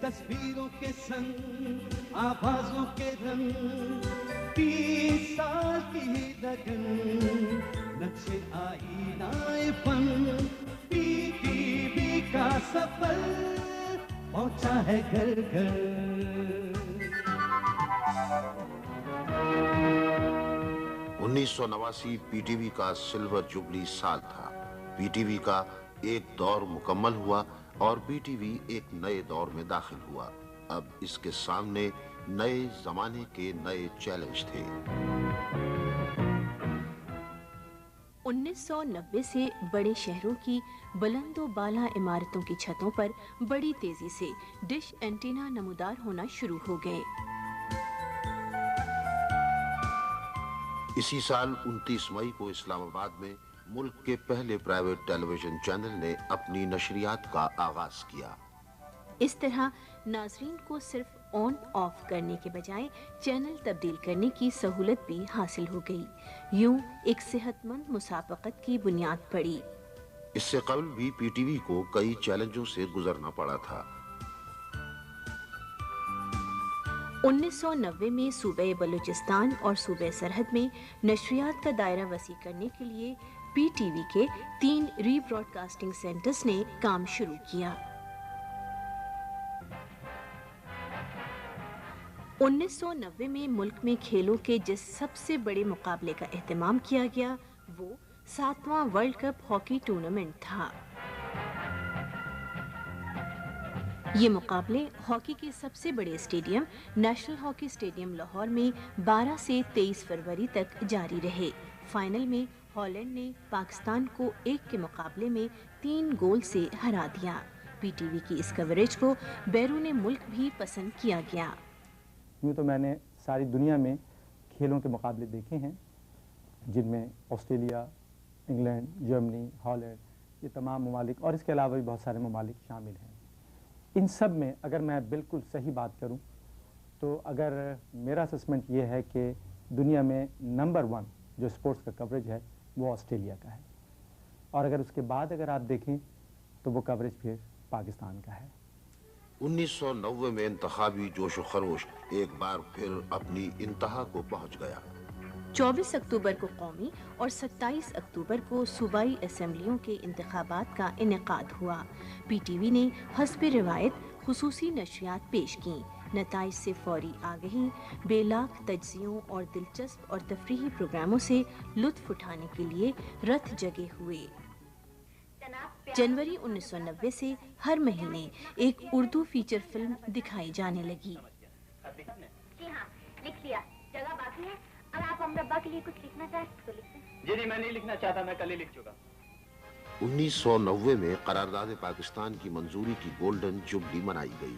तस्वीरों के संग आवाजों के रंग 30 साल की लगन नक्शे आईनाए फन पीटीवी का सफर पहुंचा है घर घर। 1989 पीटीवी का सिल्वर जुबली साल था। पीटीवी का एक दौर मुकम्मल हुआ और पीटीवी एक नए दौर में दाखिल हुआ। अब इसके सामने नए जमाने के नए चैलेंज थे। 1990 से बड़े शहरों की बुलंदो बाला इमारतों की छतों पर बड़ी तेजी से डिश एंटीना नमूदार होना शुरू हो गए। इसी साल 29 मई को इस्लामाबाद में मुल्क के पहले प्राइवेट टेलीविजन चैनल ने अपनी नशरियात का आगाज किया। इस तरह नाजरीन को सिर्फ ऑन ऑफ करने के बजाय चैनल तब्दील करने की सहूलत भी हासिल हो गई। यूं एक सेहतमंद मुसाबकत की बुनियाद पड़ी। इससे कबल भी पीटीवी को कई चैलेंजों से गुजरना पड़ा था। 1990 में सूबे बलूचिस्तान और सूबे सरहद में नशरियात का दायरा वसी करने के लिए पीटीवी के 3 रीब्रॉडकास्टिंग सेंटर्स ने काम शुरू किया। 1990 में मुल्क में खेलों के जिस सबसे बड़े मुकाबले का एहतमाम किया गया वो 7वां वर्ल्ड कप हॉकी टूर्नामेंट था। ये मुकाबले हॉकी के सबसे बड़े stadium national hockey stadium Lahore में 12 से 23 फरवरी तक जारी रहे। फाइनल में हॉलैंड ने पाकिस्तान को 1 के मुकाबले में 3 गोल से हरा दिया। पीटीवी की इस कवरेज को बैरून मुल्क भी पसंद किया गया। यूँ तो मैंने सारी दुनिया में खेलों के मुकाबले देखे हैं, जिनमें ऑस्ट्रेलिया, इंग्लैंड, जर्मनी, हॉलैंड, ये तमाम ममालिक और इसके अलावा भी बहुत सारे ममालिक शामिल हैं। इन सब में अगर मैं बिल्कुल सही बात करूं तो अगर मेरा असेसमेंट ये है कि दुनिया में नंबर 1 जो स्पोर्ट्स का कवरेज है वो ऑस्ट्रेलिया का है, और अगर उसके बाद अगर आप देखें तो वो कवरेज फिर पाकिस्तान का है। 1990 में इंतखाबी जोश व खरोश एक बार फिर अपनी इंतहा को पहुंच गया। 24 अक्टूबर को कौमी और 27 अक्टूबर को सूबाई असेंबलियों के इंतखाबात का इनेकाद हुआ। पीटीवी ने हस्ब रिवायत खुसूसी नशरियात पेश की। नताइज से फौरी आगही, बेलाख तज्जियों और दिलचस्प और तफरीही प्रोग्रामों से लुत्फ उठाने के लिए रथ जगे हुए। जनवरी 1990 से हर महीने एक उर्दू फीचर फिल्म दिखाई जाने लगी। जी हाँ, लिख लिया। जगह बाकी है। अगर आप अमरब्बा के लिए कुछ लिखना चाहें तो लिख दें। जी नहीं, मैं नहीं लिखना चाहता, मैं कल ही लिख चुका। 1990 में करारदाद पाकिस्तान की मंजूरी की गोल्डन जुबली मनाई गई।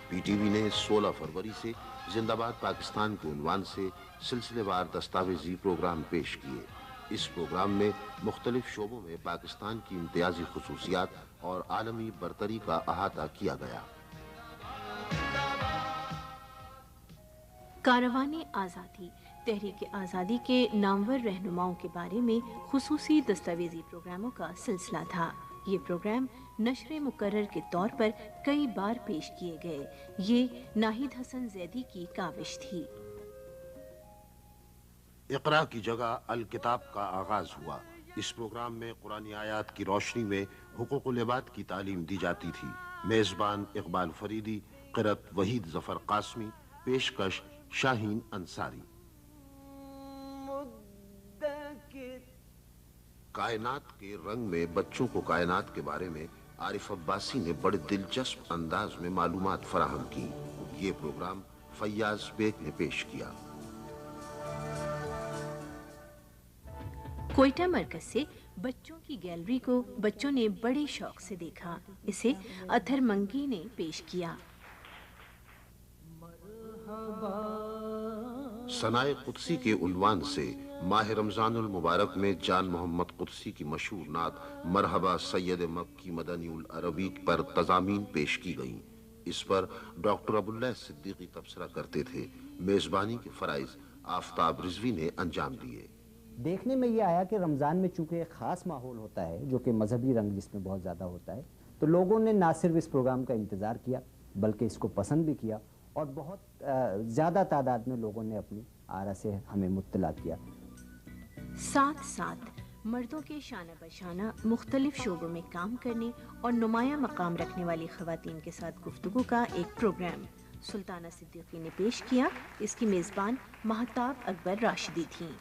पीटीवी ने 16 फरवरी से जिंदाबाद पाकिस्तान के उन्वान से सिलसिलेवार दस्तावेजी प्रोग्राम पेश किए। इस प्रोग्राम में मुख्तलिफ शोबों में पाकिस्तान की इम्तियाजी खुसूसियात और आलमी बरतरी का अहाता किया गया। कारवाने आज़ादी तहरीक आज़ादी के नामवर रहनुमाओं के बारे में खुसूसी दस्तावेजी प्रोग्रामों का सिलसिला था। ये प्रोग्राम नशरे मुकर्रर के तौर पर कई बार पेश किए गए। ये नाहिद हसन जैदी की काविश थी। इक़रा की जगह अल किताब का आगाज हुआ। इस प्रोग्राम में कुरानी आयात की रोशनी में हुकूकुल इबाद की तालीम दी जाती थी। मेज़बान इकबाल फरीदी, क़िरत वहीद ज़फ़र क़ासमी, पेशकश शाहीन अंसारी। कायनात के रंग में बच्चों को कायनात के बारे में आरिफ अब्बासी ने बड़े दिलचस्प अंदाज में मालूमात फराहम की। ये प्रोग्राम फैयाज बेग ने पेश किया। कोयटा मरकज से बच्चों की गैलरी को बच्चों ने बड़े शौक से देखा। इसे अथर मंगी ने पेश किया। सनाए कुदसी के उन्वान से माह रमजानुल मुबारक में जान मोहम्मद कुदसी की मशहूर नात मरहबा सैयद मक्की मदनीउल अरबी पर तज़ामीन पेश की गईं। इस पर डॉक्टर अब्दुल्लाह सिद्दीकी तबसरा करते थे। मेज़बानी के फ़राइज़ आफताब रिजवी ने अंजाम दिए। देखने में ये आया कि रमज़ान में चूँकि एक ख़ास माहौल होता है जो कि मजहबी रंग जिसमें बहुत ज़्यादा होता है, तो लोगों ने ना सिर्फ इस प्रोग्राम का इंतज़ार किया بلکہ اس کو پسند بھی کیا اور بہت زیادہ تعداد میں لوگوں نے اپنی آرا سے ہمیں مطلع کیا۔ ساتھ ساتھ مردوں کے شانہ بشانہ مختلف شعبوں میں کام کرنے اور نمایاں مقام رکھنے والی خواتین کے ساتھ گفتگو کا ایک پروگرام سلطانہ صدیقی نے پیش کیا۔ اس کی میزبان مہتاب اکبر راشدی تھیں۔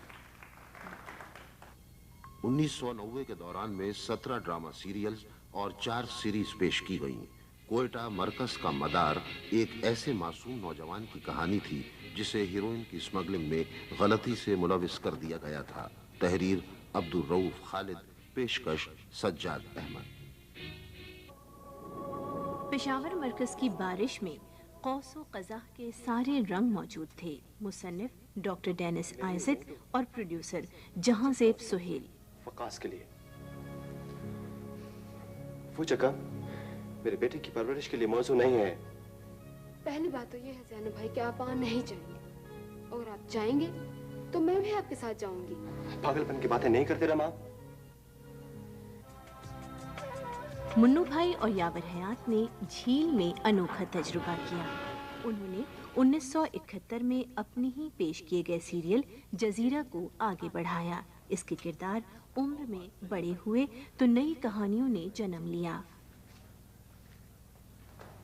1990 کے دوران میں 17 ڈرامہ سیریلز اور 4 سیریز پیش کی گئیں۔ کوئٹہ مرکز کا مدار ایک ایسے معصوم نوجوان کی کہانی تھی جسے ہیروئن کی اسمگلنگ میں غلطی سے ملوث کر دیا گیا تھا۔ تحریر عبدالرؤف خالد، پیشکش سجاد احمد۔ پشاور مرکز کی بارش میں قوس و قزح کے سارے رنگ موجود تھے۔ مصنف ڈاکٹر ڈینس آئزک اور پروڈیوسر جہاں زیب سہیل۔ وقاص کے لیے وہ جگہ میرے بیٹے کی پرورش کے لیے موزوں نہیں ہے۔ پہلی بات تو یہ ہے زینب بھائی کہ آپ وہاں نہیں جائیں گے، اور آپ جائیں گے تو میں بھی آپ کے ساتھ جاؤں گی۔ پاگل پن کی باتیں نہیں کرتے رما۔ منو بھائی اور یاور حیات نے جھیل میں انوکھا تجربہ کیا۔ انہوں نے 1971 میں اپنی ہی پیش کیے گئے سیریل جزیرہ کو آگے بڑھایا۔ اس کے کردار عمر میں بڑے ہوئے تو نئی کہانیوں نے جنم لیا۔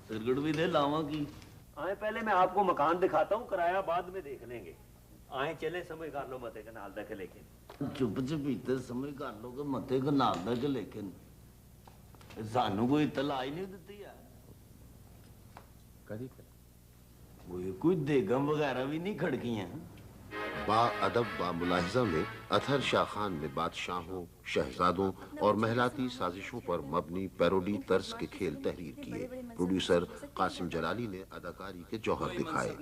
سرگڑ بھی دے لاواں کی آئیں پہلے میں آپ کو مکان دکھاتا ہوں، کرایہ بعد میں دیکھ لیں گے۔ آئیں چلیں سمجھ کر لو متے کنال دکھ، لیکن چپ چپیتے سمجھ کر لو کہ متے کنال دکھ، لیکن سانو کوئی اطلاع ہی نہیں دیتی ہے۔ وہ کوئی دیگم وغیرہ بھی نہیں کھڑکی ہیں۔ با ادب با ملاحظہ میں اطہر شاہ خان نے بادشاہوں، شہزادوں اور محلاتی سازشوں پر مبنی پیروڈی طرز کے کھیل تحریر کیے۔ پروڈیوسر قاسم جلالی نے اداکاری کے جوہر دکھائے۔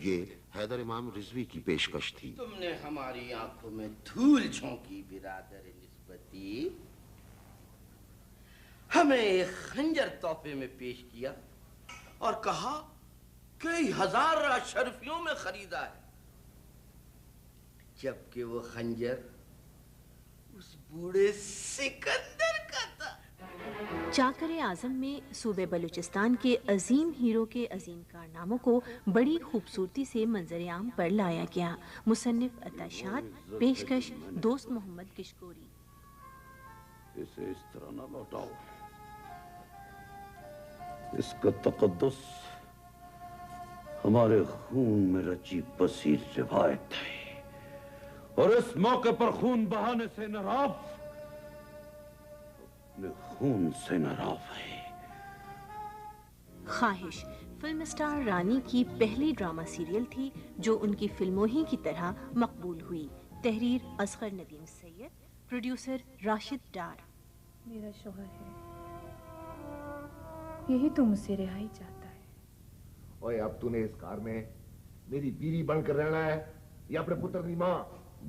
یہ حیدر امام رضوی کی پیشکش تھی۔ تم نے ہماری آنکھوں میں دھول جھونکی برادر نسبتی، ہمیں ایک خنجر تحفے میں پیش کیا اور کہا کئی ہزار اشرفیوں میں خریدا ہے، جبکہ وہ خنجر اس بوڑھے سکندر کا تھا۔ چاکر اعظم میں صوبے بلوچستان کے عظیم ہیرو کے عظیم کارناموں کو بڑی خوبصورتی سے منظر عام پر لایا گیا۔ مصنف عطا شاد، پیشکش دوست محمد کشکوری۔ اسے اس طرح نہ لوٹاؤ، اس کا تقدس ہمارے خون میں رچی بسی روایت ہے، اور اس موقع پر خون بہانے سے ناراف اپنے خون سے ناراف ہے۔ خواہش فلم سٹار رانی کی پہلی ڈرامہ سیریل تھی جو ان کی فلموں ہی کی طرح مقبول ہوئی۔ تحریر اصغر ندیم سید، پروڈیوسر راشد ڈار۔ میرا شوہر ہے، یہی تو مجھ سے رہائی چاہتا ہے۔ اوے اب تو نے اس کار میں میری بیوی بن کر رہنا ہے یا اپنے پتر کی ماں؟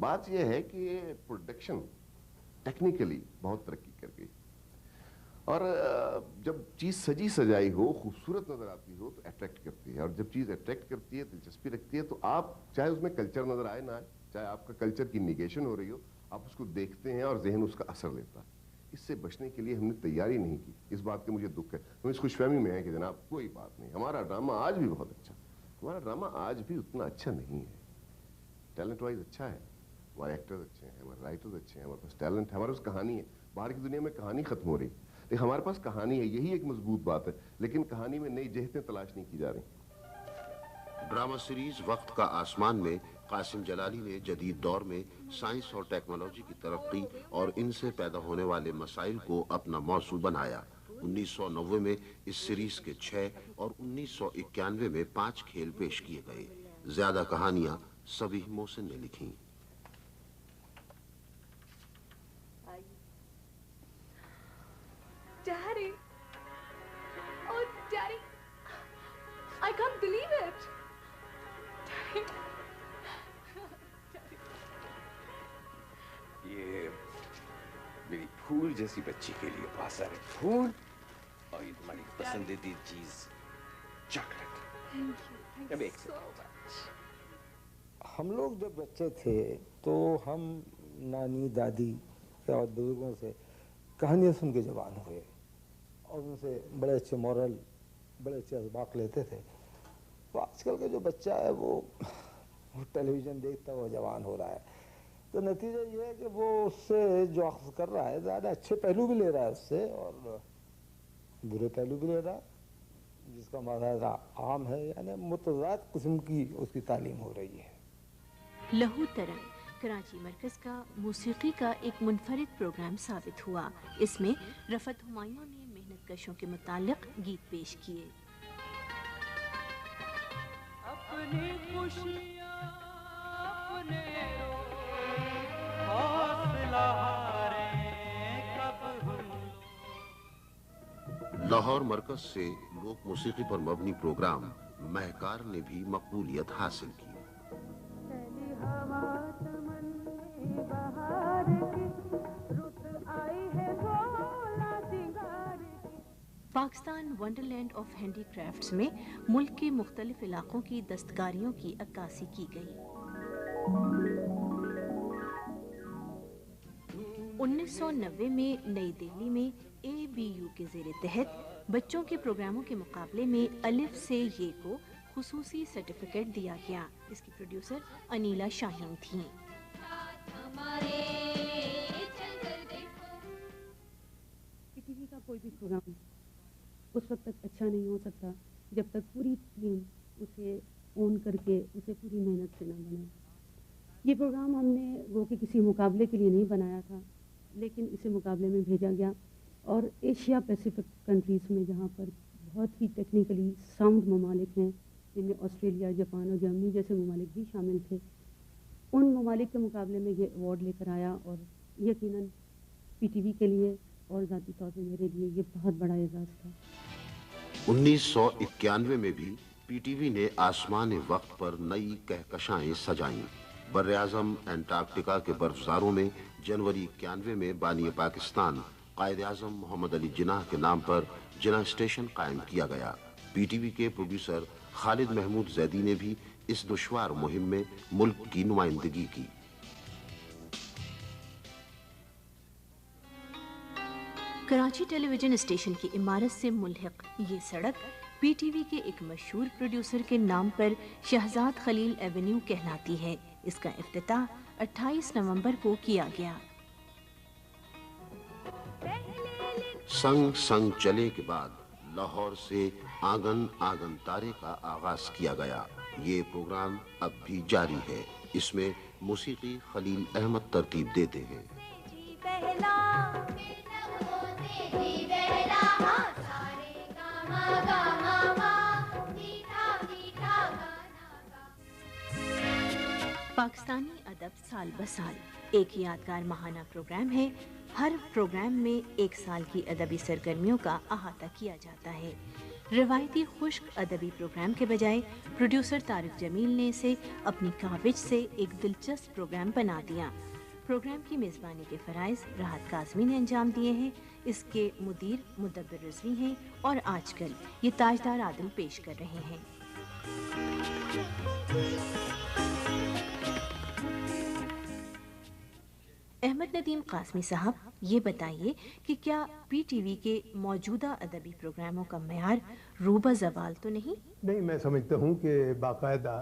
بات یہ ہے کہ پروڈکشن ٹیکنیکلی بہت ترقی کر گئی، اور جب چیز سجی سجائی ہو، خوبصورت نظر آتی ہو تو اٹریکٹ کرتی ہے، اور جب چیز اٹریکٹ کرتی ہے، دلچسپی رکھتی ہے، تو آپ چاہے اس میں کلچر نظر آئے نہ آئے، چاہے آپ کا کلچر کی نیگیشن ہو رہی ہو، آپ اس کو دیکھتے ہیں اور ذہن اس کا اثر لیتا ہے۔ اس سے بچنے کے لیے ہم نے تیاری نہیں کی، اس بات کا مجھے دکھ ہے۔ ہم اس خوش فہمی میں ہیں کہ جناب کوئی بات نہیں، ہمارا ڈرامہ آج بھی بہت اچھا، ہمارا ڈرامہ آج بھی اتنا اچھا نہیں ہے۔ ٹیلنٹ وائز اچھا ہے، ہمارے ایکٹرز اچھے ہیں، ہمارے رائٹرز اچھے ہیں، ہمارے پاس ٹیلنٹ ہے، ہمارے پاس کہانی ہے۔ باہر کی دنیا میں کہانی ختم ہو رہی، لیکن ہمارے پاس کہانی ہے، یہی ایک مضبوط بات ہے، لیکن کہانی میں نئی جہتیں تلاش نہیں کی جا رہی۔ ڈرامہ سیریز وقت کا آسمان میں قاسم جلالی نے جدید دور میں سائنس اور ٹیکنالوجی کی ترقی اور ان سے پیدا ہونے والے مسائل کو اپنا موضوع بنایا۔ 1990 میں اس سیریز کے 6 اور 1991 میں 5 کھیل پیش کیے گئے۔ زیادہ کہانیاں سبیح محسن نے لکھیں۔ Daddy! Oh, Daddy! I can't believe it! Daddy! یہ میری پھول جیسی بچی کے لیے بہت سارے پھول اور یہ تمہاری پسندیدہ چیز chocolate. Thank you so much. ہم لوگ جب بچے تھے تو ہم نانی دادی یا بزرگوں سے کہانیاں سن کے جوان ہوئے، اور ان سے بڑے اچھے مورل बड़े अच्छे असबाक लेते थे। तो आजकल का जो बच्चा है वो टेलीविज़न देखता हुआ जवान हो रहा है, तो नतीजा ये है कि वो उससे जो अख्ज़ कर रहा है ज़्यादा अच्छे पहलू भी ले रहा है उससे और बुरे पहलू भी ले रहा है, जिसका माज़ा आम है, यानी मुतज़ाद किस्म की उसकी तालीम हो रही है। लहू तरंग कराची मरकज़ का मौसीकी का एक मुनफरिद प्रोग्राम साबित हुआ। इसमें रफ़त हुमायूं ने मेहनत कशों के मुताल्लिक़ गीत पेश किए। अपनी खुशियाँ अपने हौसला हारे कब हम। लाहौर मरकज से लोक मौसीकी पर मबनी प्रोग्राम महकार ने भी मकबूलियत हासिल की। पाकिस्तान वंडरलैंड ऑफ हैंडीक्राफ्ट्स में मुल्क के मुख्तलिफ इलाकों की दस्तकारियों की अक्कासी की गई। 1990 में नई दिल्ली में ABU के ज़ेरे तहत बच्चों के प्रोग्रामों के मुकाबले में अलिफ से ये को खुसूसी सर्टिफिकेट दिया गया। इसकी प्रोड्यूसर अनीला शाहीन थीं। पीटीवी का कोई भी प्रोग्राम उस वक्त तक अच्छा नहीं हो सकता जब तक पूरी टीम उसे ओन करके उसे पूरी मेहनत से ना बनाए। ये प्रोग्राम हमने वो कि किसी मुकाबले के लिए नहीं बनाया था, लेकिन इसे मुकाबले में भेजा गया और एशिया पैसिफिक कंट्रीज़ में जहाँ पर बहुत ही टेक्निकली साउंड ममालिक हैं, जिनमें ऑस्ट्रेलिया, जापान और जर्मनी जैसे ममालिक भी शामिल थे, उन ममालिक के मुकाबले में ये अवार्ड लेकर आया और यकीनन पीटीवी के लिए और ज़ाती तौर पर मेरे लिए ये बहुत बड़ा एजाज़ था। 1991 में भी पीटीवी ने आसमान वक्त पर नई कहकशाएं सजाईं। बर्र-ए-आज़म एंटार्कटिका के बर्फज़ारों में जनवरी 91 में बानी पाकिस्तान कायद-ए-आज़म मोहम्मद अली जिन्नाह के नाम पर जिन्नाह स्टेशन कायम किया गया। पीटीवी के प्रोड्यूसर खालिद महमूद जैदी ने भी इस दुश्वार मुहिम में मुल्क की नुमाइंदगी की। कराची टेलीविजन स्टेशन की इमारत से मुल्हिक ये सड़क पीटीवी के एक मशहूर प्रोड्यूसर के नाम पर शहजाद खलील एवेन्यू कहलाती है। इसका इफ्तिताह 28 नवंबर को किया गया। संग संग चले के बाद लाहौर से आंगन आंगन तारे का आगाज किया गया। ये प्रोग्राम अब भी जारी है। इसमें मौसीकी खलील अहमद तरतीब देते हैं। पाकिस्तानी अदब साल ब साल एक यादगार माहाना प्रोग्राम है। हर प्रोग्राम में एक साल की अदबी सरगर्मियों का अहाता किया जाता है। रिवायती खुश्क अदबी प्रोग्राम के बजाय प्रोड्यूसर तारिक जमील ने इसे अपनी काबिज से एक दिलचस्प प्रोग्राम बना दिया। प्रोग्राम की मेज़बानी के फ़राइज़ राहत काज़मी ने अंजाम दिए हैं। इसके मुदीर मुदब्बिर रिज़वी हैं और आजकल ये ताजदार आदिल पेश कर रहे हैं। अहमद नदीम कासमी साहब, ये बताइए कि क्या पीटीवी के मौजूदा अदबी प्रोग्रामों का मयार रूबा ज़वाल तो नहीं? नहीं, मैं समझता हूँ कि बाकायदा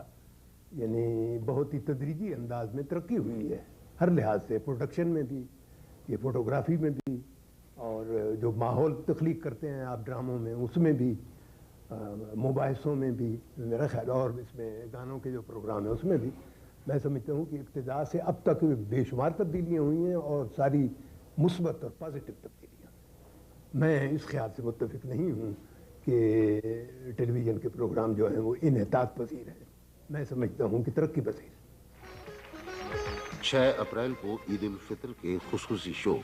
यानी बहुत ही तदरीजी अंदाज में तरक्की हुई है हर लिहाज से, प्रोडक्शन में भी, ये फोटोग्राफी में भी, और जो माहौल तख्लीक करते हैं आप ड्रामों में उसमें भी, मुबाहिसों में भी मेरा ख्याल, और इसमें गानों के जो प्रोग्राम है उसमें भी मैं समझता हूँ कि इब्तिदा से अब तक बेशुमार तब्दीलियाँ हुई हैं और सारी मुस्बत और पॉजिटिव तब्दीलियाँ। मैं इस ख्याल से मुत्तफिक नहीं हूँ कि टेलीविज़न के प्रोग्राम जो हैं वो इन्हितात पसीर हैं। मैं समझता हूँ कि तरक्की पसीर। 6 अप्रैल को ईद उल फितर के खुसूसी शो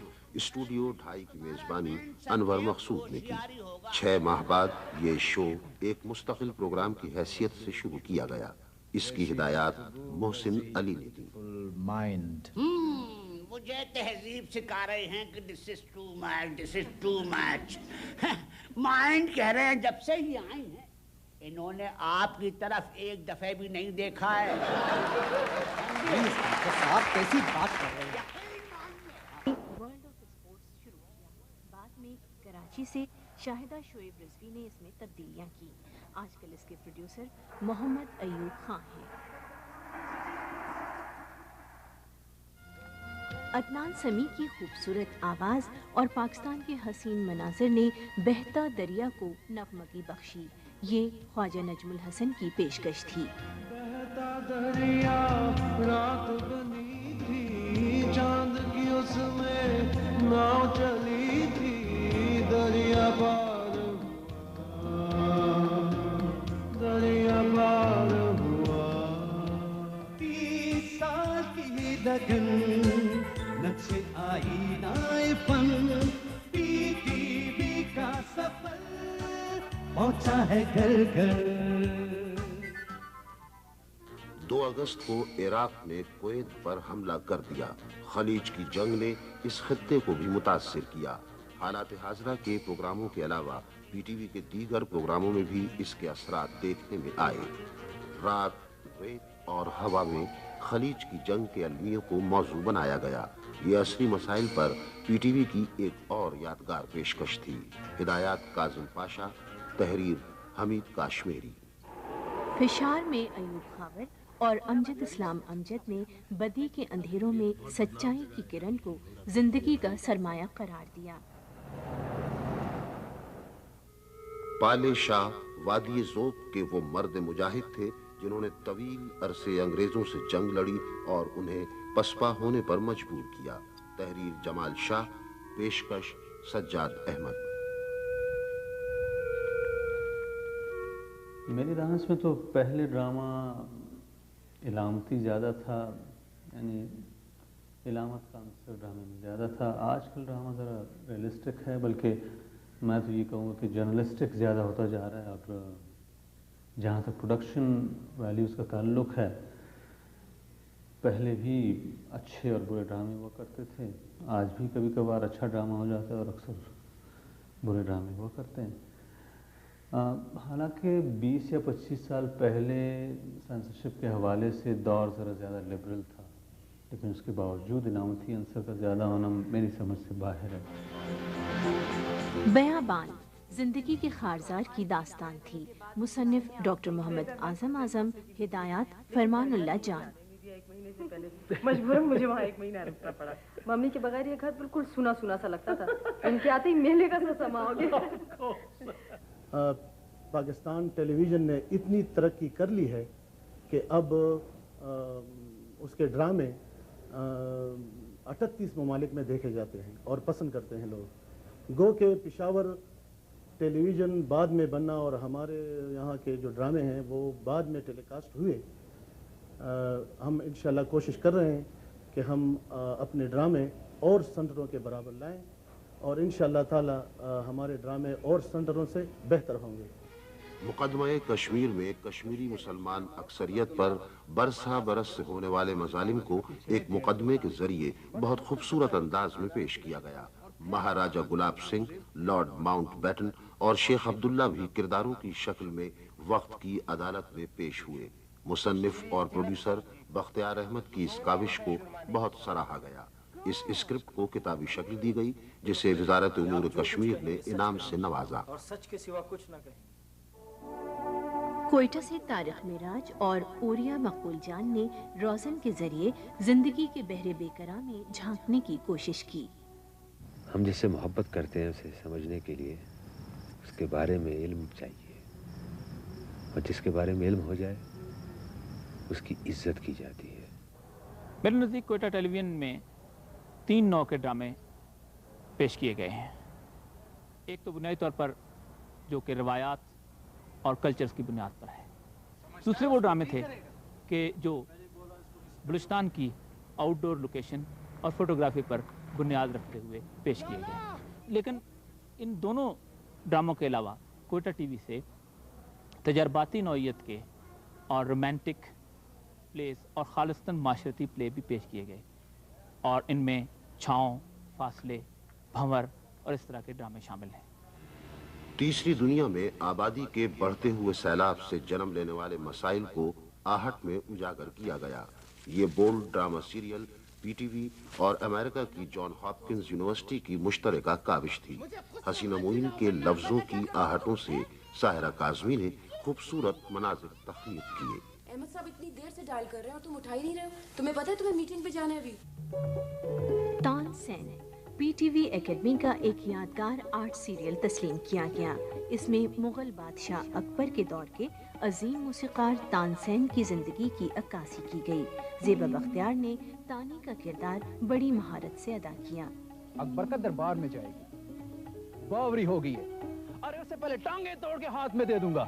स्टूडियो 2.5 की मेज़बानी अनवर मकसूद ने की। 6 माह बाद ये शो एक मुस्तकिल प्रोग्राम की हैसियत से शुरू किया गया। इसकी हिदायत मोहसिन अली ने दी। माइंड मुझे तहजीब सिखा रहे हैं कि this is too much, this is too much. Mind कह रहे हैं जब से ही आई हैं इन्होंने आपकी तरफ एक दफे भी नहीं देखा है। आप कैसी बात कर रहे हैं? वर्ल्ड ऑफ स्पोर्ट्स शुरू किया। बाद में कराची से शाहिदा शोएब रिजवी ने इसमें तब्दीलियां की। आजकल इसके प्रोड्यूसर मोहम्मद अयूब खान हैं। अदनान समी की खूबसूरत आवाज़ और पाकिस्तान के हसीन मनाजिर ने बहता दरिया को नगमगी बख्शी। ये ख्वाजा नजमुल हसन की पेशकश थी। बहता दरिया रात बनी थी, चांद की उसमें नाव चली थी, दरिया पार हुआ 30 साल की लगन, नक्शे आईनाए फन, पीटीवी का सफर पहुंचा है घर घर। 2 अगस्त को इराक ने कुवैत पर हमला कर दिया। खलीज की जंग ने इस खित्ते को भी मुतासिर किया। हालात हाजरा के प्रोग्रामों के अलावा पीटीवी के दीगर प्रोग्रामों में भी इसके असरात देखने में आए। रात, रेत और हवा में खलीज की जंग के अलमियों को मौजू बनाया गया। ये असली मसाइल पर पीटीवी की एक और यादगार पेशकश थी। हिदायत काजिम पाशा, तहरीर हमीद काश्मीरी। फिशार में अयूब खावर और अमजद इस्लाम अमजद ने बदी के अंधेरों में सच्चाई की किरण को जिंदगी का सरमाया करार दिया। पाले शाह वादी ज़ोक के वो मर्द मुजाहिद थे जिन्होंने तवील अरसे अंग्रेजों से जंग लड़ी और उन्हें पसपा होने पर मजबूर किया। तहरीर जमाल शाह, पेशकश सज्जाद अहमद। मेरी राहत में तो पहले ड्रामा इलामती ज़्यादा था, यानी इलामत का अंसर ड्रामे में ज़्यादा था। आजकल ड्रामा ज़रा रियलिस्टिक है, बल्कि मैं तो ये कहूँगा कि जर्नलिस्टिक ज़्यादा होता जा रहा है। और जहाँ तक प्रोडक्शन वैल्यूज़ का ताल्लुक़ है, पहले भी अच्छे और बुरे ड्रामे हुआ करते थे। आज भी कभी कभार अच्छा ड्रामा हो जाता है और अक्सर बुरे ड्रामे हुआ करते हैं। हालांकि 20 या 25 साल पहले सेंसरशिप के हवाले से दौर ज़रा ज़्यादा लिबरल था, लेकिन उसके बावजूद इलामती अंसर का ज़्यादा होना मेरी समझ से बाहर है। बयाबान जिंदगी के खारजार की दास्तान थी। मुसन्निफ डॉक्टर मोहम्मद आज़म, हिदायत फरमानुल्लाह जान। मजबूरन मुझे वहाँ 1 महीना रुकना पड़ा। मम्मी के बगैर ये घर बिल्कुल सुना सुना सा लगता था। इनके आते ही मेले का सा समा हो गया। पाकिस्तान टेलीविज़न ने इतनी तरक्की कर ली है कि अब उसके ड्रामे 38 ममालिक में देखे जाते हैं और पसंद करते हैं लोग। गो के पेशावर टेलीविज़न बाद में बना और हमारे यहाँ के जो ड्रामे हैं वो बाद में टेलीकास्ट हुए। हम इंशाल्लाह कोशिश कर रहे हैं कि हम अपने ड्रामे और सेंटरों के बराबर लाएं और इंशाल्लाह ताला हमारे ड्रामे और सेंटरों से बेहतर होंगे। मुकदमे कश्मीर में कश्मीरी मुसलमान अक्सरियत पर बरसा बरस से होने वाले मजालिम को एक मुकदमे के जरिए बहुत खूबसूरत अंदाज में पेश किया गया। महाराजा गुलाब सिंह, लॉर्ड माउंटबेटन और शेख अब्दुल्ला भी किरदारों की शक्ल में वक्त की अदालत में पेश हुए। मुसन्निफ और प्रोड्यूसर बख्तियार अहमद की इस काविश को बहुत सराहा गया। इस स्क्रिप्ट को किताबी शक्ल दी गई, जिसे वजारत उमूर कश्मीर ने इनाम से नवाजा। और सच के सिवा कुछ न कहें। कोयटा से तारिक मिराज और ओरिया मकबूल जान ने रोज़न के जरिए जिंदगी के बहरे बेकरार में झांकने की कोशिश की। हम जिससे मोहब्बत करते हैं उसे समझने के लिए उसके बारे में इल्म चाहिए, और जिसके बारे में इल्म हो जाए उसकी इज्जत की जाती है। मेरे नज़दीक कोयटा टेलीविज़न में 3 नौ के ड्रामे पेश किए गए हैं। एक तो बुनियादी तौर पर जो कि रवायात और कल्चर्स की बुनियाद पर है। दूसरे वो ड्रामे थे कि जो बलूचिस्तान की आउटडोर लोकेशन और फोटोग्राफी पर बुनियाद रखते हुए पेश किए गए। लेकिन इन दोनों ड्रामों के अलावा कोयटा टीवी से तजर्बाती नौइयत के और रोमांटिक प्लेस और खालिस्तन माशरती प्ले भी पेश किए गए, और इनमें छाँव, फासले, भंवर और इस तरह के ड्रामे शामिल हैं। तीसरी दुनिया में आबादी के बढ़ते हुए सैलाब से जन्म लेने वाले मसाइल को आहट में उजागर किया गया। ये bold drama serial P T V और अमेरिका की जॉन हॉपकिंस यूनिवर्सिटी की मुश्तरका काविश थी। हसीना मोइन के लफ्जों की आहटों से साहिरा काज़मी ने खूबसूरत मनाजिर तख्लीक किए। अहमद साहब इतनी देर से डायल कर रहे हो और तुम उठा ही नहीं रहे हो। तुम्हें पता है तुम्हें मीटिंग पे जाना है अभी। तानसेन पीटीवी एकेडमी का एक यादगार आर्ट सीरियल तस्लीम किया गया। इसमें मुगल बादशाह अकबर के दौर के अजीम मूसीकार तानसेन की जिंदगी की अक्कासी की गई। ज़ेबा बख्तियार ने तानी का किरदार बड़ी महारत से अदा किया। अकबर का दरबार में जाएगी, बावरी हो गई है, अरे उससे पहले टांगे तोड़ के हाथ में दे दूंगा।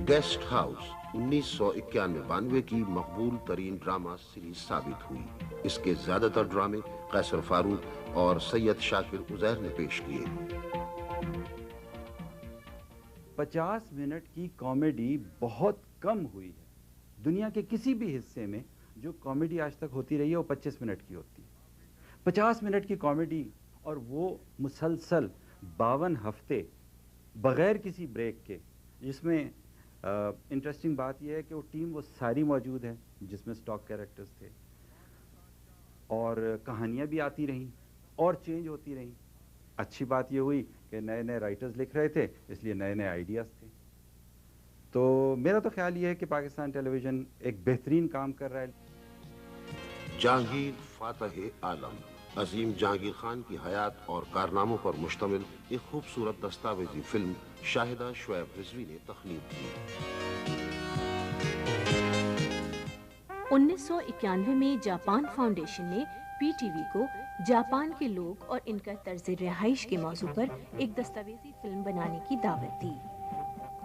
गेस्ट हाउस 1991-92 की मकबूल तरीन ड्रामा सीरीज साबित हुई। इसके ज्यादातर ड्रामे कैसर फारूक और सैयद शाकिर उजैर ने पेश किए। 50 मिनट की कॉमेडी बहुत कम हुई है। दुनिया के किसी भी हिस्से में जो कॉमेडी आज तक होती रही है वो 25 मिनट की होती है। 50 मिनट की कॉमेडी और वो मुसलसल 52 हफ्ते बगैर किसी ब्रेक के, जिसमें इंटरेस्टिंग बात यह है कि वो टीम वो सारी मौजूद है जिसमें स्टॉक कैरेक्टर्स थे और कहानियाँ भी आती रहीं और चेंज होती रहीं। अच्छी बात ये हुई कि नए नए राइटर्स लिख रहे थे, इसलिए नए नए आइडियाज़ थे। तो मेरा तो ख्याल ये है कि पाकिस्तान टेलीविज़न एक बेहतरीन काम कर रहा है। जहांगीर फातह आलम अजीम जहांगीर खान की हयात और कारनामों पर मुश्तमिल एक खूबसूरत दस्तावेजी फिल्म शाहिदा शुएब रिजवी ने तख्लीक की। 1991 में जापान फाउंडेशन ने पीटीवी को जापान के लोग और इनका तर्ज रिहाइश के मौजू पर एक दस्तावेजी फिल्म बनाने की दावत दी।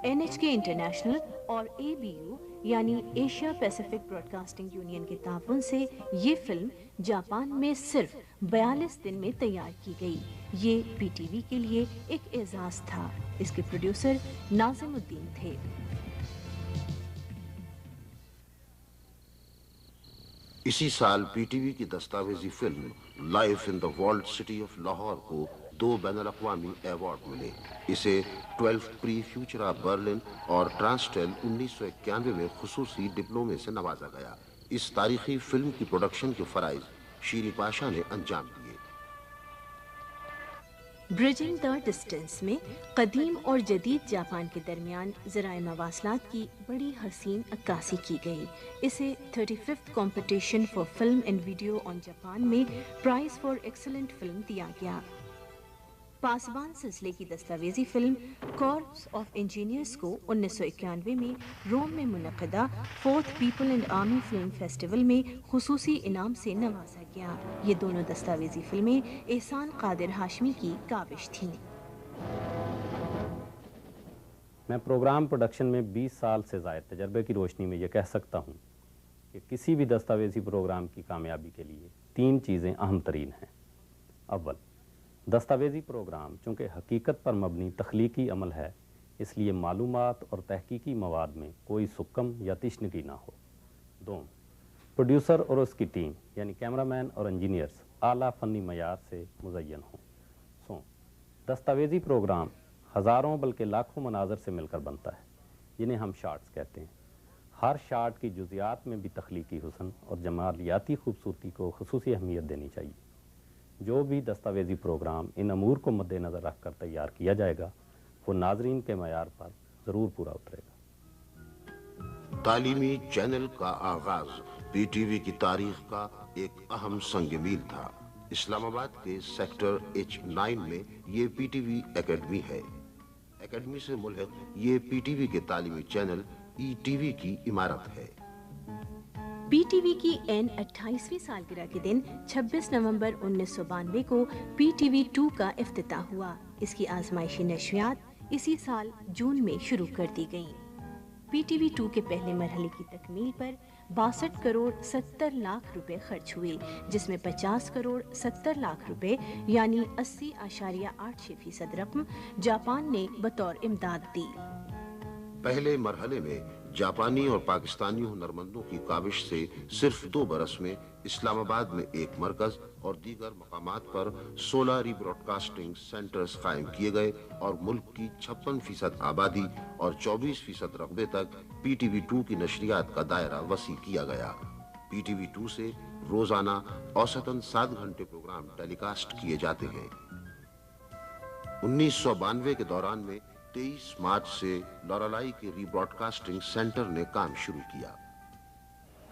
NHK इंटरनेशनल और ABU यानी एशिया पैसिफिक ब्रॉडकास्टिंग यूनियन के ताउन से ये फिल्म जापान में सिर्फ 42 दिन में तैयार की गई। ये पीटीवी के लिए एक एजाज था। इसके प्रोड्यूसर नाजिमुद्दीन थे। इसी साल पीटीवी की दस्तावेजी film life in the world city of Lahore को 2 बैनुल-अक़वामी अवार्ड मिले। इसे 12th प्री फ्यूचरा बर्लिन और ट्रांसटेल 1991 में खुसूसी डिप्लोमे से नवाजा गया। इस तारीखी फिल्म की प्रोडक्शन के फराइज शीरी पाशा ने अंजाम दिए। ब्रिजिंग द डिस्टेंस में कदीम और जदीद जापान के दरमियान ज़राए मवासलात की बड़ी हसीन अक्कासी की गई। इसे 35th competition for film and video on Japan में प्राइज फॉर एक्सीलेंट फिल्म दिया गया। पासबान सिलसिले की दस्तावेजी फिल्म कॉर्प्स ऑफ इंजीनियर्स को 1991 में रोम में मुनक़दा 4th people and army film festival में खुसूसी इनाम से नवाजा गया। ये दोनों दस्तावेजी फिल्में एहसान कादिर हाशमी की काविश थीं। मैं प्रोग्राम प्रोडक्शन में 20 साल से ज़ायद तजर्बे की रोशनी में ये कह सकता हूँ कि किसी भी दस्तावेजी प्रोग्राम की कामयाबी के लिए 3 चीज़ें अहम तरीन हैं। अव्वल, दस्तावेजी प्रोग्राम चूँकि हकीकत पर मबनी तख्लीकी अमल है, इसलिए मालूमात और तहकीकी मवाद में कोई सुक्कम या तिश्नगी ना हो। 2, प्रोड्यूसर और उसकी टीम यानी कैमरामैन और इंजीनियर्स आला फ़नी मयार से मुज़य्यन हों। सो दस्तावेजी प्रोग्राम हज़ारों बल्कि लाखों मनाज़र से मिलकर बनता है, जिन्हें हम शार्ट्स कहते हैं। हर शार्ट की जुज़ियात में भी तख्लीकी हुस्न और जमालियाती खूबसूरती को खुसूसी अहमियत देनी चाहिए। जो भी दस्तावेजी प्रोग्राम इन अमूर को मद्देनज़र रख कर तैयार किया जाएगा वो नाजरीन के मयार पर ज़रूर पूरा उतरेगा। तालीमी चैनल का आगाज पीटीवी की तारीख का एक अहम संग-ए-मील था। इस्लामाबाद के सेक्टर H9 में ये पीटीवी एकेडमी है। एकेडमी से मुल्हिक ये पीटीवी के तालीमी चैनल ETV की इमारत है। पीटीवी की एन 28वीं सालगिरह के दिन 26 नवंबर 1992 को PTV 2 का इफ्तिताह हुआ। इसकी आजमाइशी नशरियात इसी साल जून में शुरू कर दी गईं। PTV 2 के पहले मरहले की तकमील पर 62 करोड़ 70 लाख रुपए खर्च हुए, जिसमें 50 करोड़ 70 लाख रुपए यानी 80.86% रकम जापान ने बतौर इमदाद दी। पहले मरहले में जापानी और पाकिस्तानी हुनरमंदों की काविश से सिर्फ 2 बरस में इस्लामाबाद में एक मरकज और दीगर मकामात पर 16 रीब्रॉडकास्टिंग सेंटर्स कायम किए गए और मुल्क की 56% आबादी और 24% रकबे तक PTV 2 की नशरियात का दायरा वसी किया गया। PTV 2 से रोजाना औसतन 7 घंटे प्रोग्राम टेलीकास्ट किए जाते हैं। 1992 के दौरान में 23 मार्च से लॉरेलाई के रीब्रॉडकास्टिंग सेंटर ने काम शुरू किया।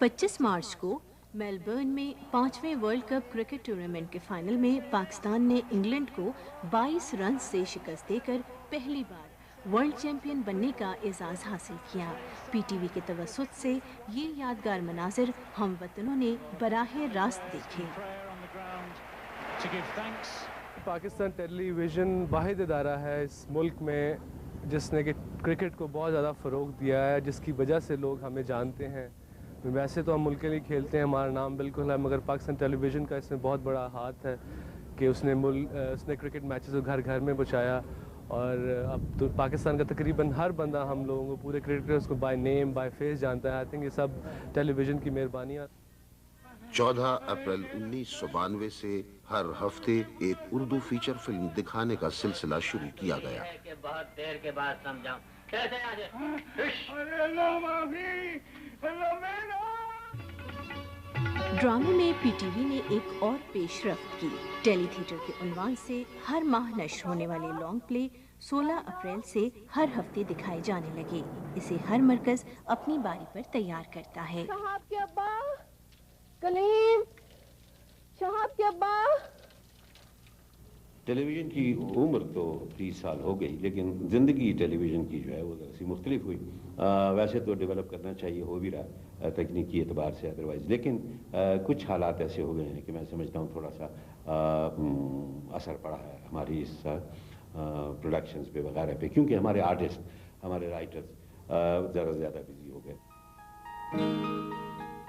25 मार्च को मेलबर्न में 5वें वर्ल्ड कप क्रिकेट टूर्नामेंट के फाइनल में पाकिस्तान ने इंग्लैंड को 22 रन से शिकस्त देकर पहली बार वर्ल्ड चैंपियन बनने का एजाज़ हासिल किया। PTV के तवस्सुत से ये यादगार मनाजिर हम वतनों ने बराहे रास्त देखे। पाकिस्तान टेलीविज़न वाहिद इदारा है इस मुल्क में जिसने कि क्रिकेट को बहुत ज़्यादा फ़रोग़ दिया है, जिसकी वजह से लोग हमें जानते हैं। वैसे तो हम मुल्क के लिए खेलते हैं, हमारा नाम बिल्कुल है, मगर पाकिस्तान टेलीविज़न का इसमें बहुत बड़ा हाथ है कि उसने क्रिकेट मैचेस को घर घर में पहुँचाया। और अब तो पाकिस्तान का तकरीबन हर बंदा हम लोगों को, पूरे क्रिकेटर्स को बाय नेम बाय फेस जानता है। आई थिंक ये सब टेलीविज़न की मेहरबानियाँ। 14 अप्रैल 1992 से हर हफ्ते एक उर्दू फीचर फिल्म दिखाने का सिलसिला शुरू किया गया। बहुत देर के बाद समझाऊं। कैसे ड्रामे में PTV ने एक और पेशरफ्त की। टेली थिएटर के उन्वान से हर माह नश्र होने वाले लॉन्ग प्ले 16 अप्रैल से हर हफ्ते दिखाए जाने लगे। इसे हर मरकज अपनी बारी पर तैयार करता है। साहब के अब्बा, कलीम, साहब के अब्बा। टेलीविज़न की उम्र तो 30 साल हो गई, लेकिन ज़िंदगी टेलीविज़न की जो है वो सी मुख्तलिफ हुई। वैसे तो डेवलप करना चाहिए, हो भी रहा तकनीकी एतबार से अदरवाइज़, लेकिन कुछ हालात ऐसे हो गए हैं कि मैं समझता हूँ थोड़ा सा असर पड़ा है हमारी इस प्रोडक्शंस पे वगैरह पे, क्योंकि हमारे आर्टिस्ट, हमारे राइटर्स ज़रा ज़्यादा बिजी हो गए।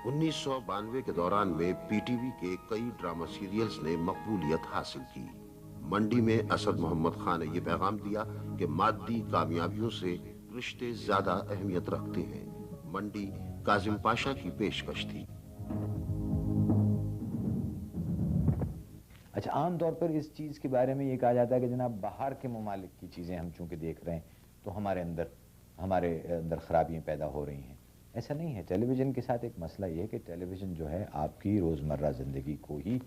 1992 के दौरान में PTV के कई ड्रामा सीरियल्स ने मकबूलियत हासिल की। मंडी में असद मोहम्मद खान ने यह पैगाम दिया कि मादी कामयाबियों से रिश्ते ज्यादा अहमियत रखते हैं। मंडी काजिम पाशा की पेशकश थी। अच्छा, आम तौर पर इस चीज़ के बारे में ये कहा जाता है कि जनाब बाहर के ममालिक की चीज़ें हम चूँकि देख रहे हैं तो हमारे अंदर खराबियाँ पैदा हो रही हैं। ऐसा नहीं है। टेलीविज़न के साथ एक मसला ये है कि टेलीविज़न जो है आपकी रोज़मर्रा ज़िंदगी को ही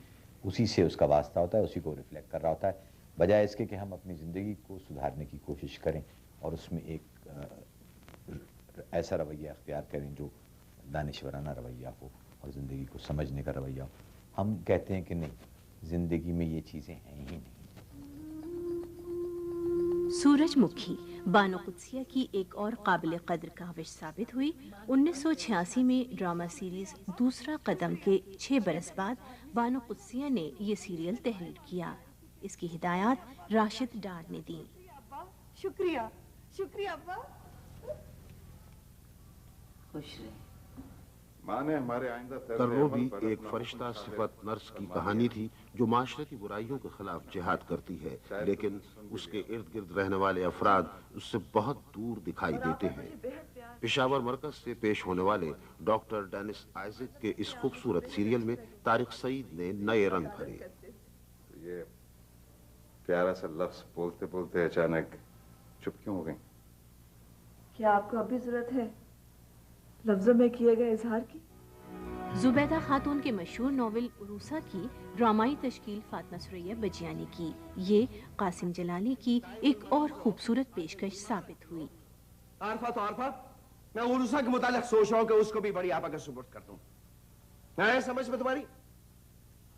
उसी से उसका वास्ता होता है, उसी को रिफ्लेक्ट कर रहा होता है, बजाय इसके कि हम अपनी ज़िंदगी को सुधारने की कोशिश करें और उसमें एक ऐसा रवैया अख्तियार करें जो दानिशवराना रवैया हो और ज़िंदगी को समझने का रवैया हो। हम कहते हैं कि नहीं, ज़िंदगी में ये चीज़ें हैं ही नहीं। सूरजमुखी बानो कुद्सिया की एक और काबिल कद्र काविश साबित हुई। 1986 में ड्रामा सीरीज दूसरा कदम के 6 बरस बाद बानो कुद्सिया ने ये सीरियल तहरीर किया। इसकी हिदायत राशिद डार ने दी। शुक्रिया, शुक्रिया अब्बा। खुश रहे। माँ ने हमारे आइंदा कर्रोबी एक फरिश्ता सिफत नर्स की कहानी थी जो माशरती बुराइयों के खिलाफ जिहाद करती है, लेकिन उसके इर्द गिर्द रहने वाले अफराद उससे बहुत दूर दिखाई देते हैं। पेशावर मरकज से पेश होने वाले डॉक्टर डेनिस आइजक के इस खूबसूरत सीरियल में तारिक सईद ने नए रंग भरे। ये प्यारा सा लफ्ज बोलते बोलते अचानक चुप क्यों हो गई? क्या आपको अभी जरूरत है लफ्जों में किए गए इजहार की? जुबैदा खातून के मशहूर नॉवेल उरूसा की ड्रामाई तश्कील फातिमा सुरैया बजियानी की ये कासिम जलाली की एक और खूबसूरत पेशकश साबित हुई। आरफा तो आरफा, मैं उरूसा के मुतालिक सोच रहा हूँ कि उसको भी बड़ी आपा का सुपुर्द कर दूं। मैं समझ में तुम्हारी?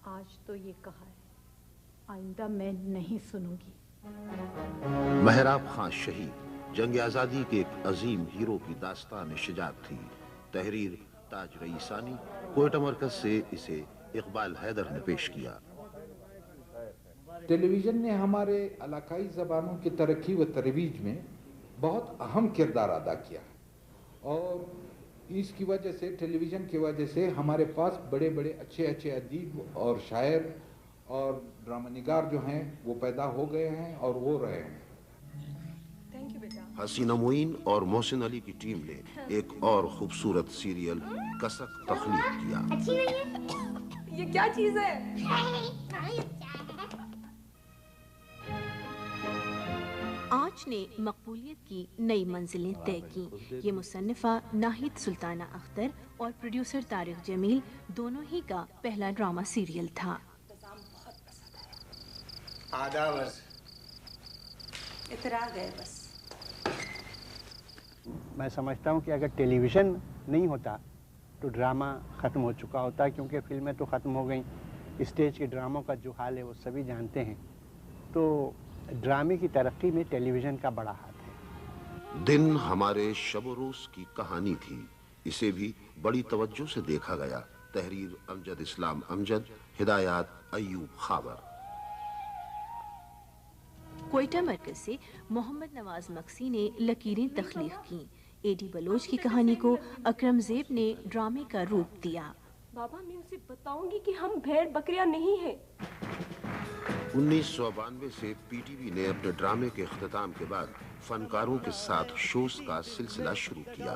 आज तो ये कहा है, आइंदा मैं नहीं सुनूंगी। महराब खान शहीद जंग आज़ादी के एक अजीम हीरो की दास्तान शिजात थी। तहरीर ताज रईसानी, कोयटा मरकज से इसे इकबाल हैदर ने पेश किया। टेलीविज़न ने हमारे इलाकाई ज़बानों की तरक्की व तरवीज में बहुत अहम किरदार अदा किया है और इसकी वजह से, टेलीविज़न की वजह से हमारे पास बड़े बड़े अच्छे अच्छे अदीब और शायर और ड्रामा निगार जो हैं वो पैदा हो गए हैं और वो रहे हैं। हसीना मोइन और मोहसिन अली की टीम ने एक और खूबसूरत सीरियल कसक तख्लीक किया। अच्छी नहीं है? ये क्या चीज है? आज बलोच ने मकबूलियत की नई मंजिलें तय की। ये मुसन्निफा नाहिद सुल्ताना अख्तर और प्रोड्यूसर तारिक जमील दोनों ही का पहला ड्रामा सीरियल था। आधा वर्ष इतरा गए बस। मैं समझता हूँ कि अगर टेलीविज़न नहीं होता तो ड्रामा ख़त्म हो चुका होता, क्योंकि फिल्में तो ख़त्म हो गई, स्टेज के ड्रामों का जो हाल है वो सभी जानते हैं। तो ड्रामे की तरक्की में टेलीविज़न का बड़ा हाथ है। दिन हमारे शब रोज़ की कहानी थी, इसे भी बड़ी तवज्जो से देखा गया। तहरीर अमजद इस्लाम अमजद, हिदायत अयूब खाबर। कोयटा मरकज से मोहम्मद नवाज मक्सी ने लकीरें तख्लीक की। एडी बलोच की कहानी को अकरम ज़ेब ने ड्रामे का रूप दिया। बाबा मैं उसे बताऊंगी कि हम भेड़ बकरियां नहीं हैं। 1992 से पीटीवी ने अपने ड्रामे के इख्तिताम के बाद फनकारों के साथ शोज का सिलसिला शुरू किया।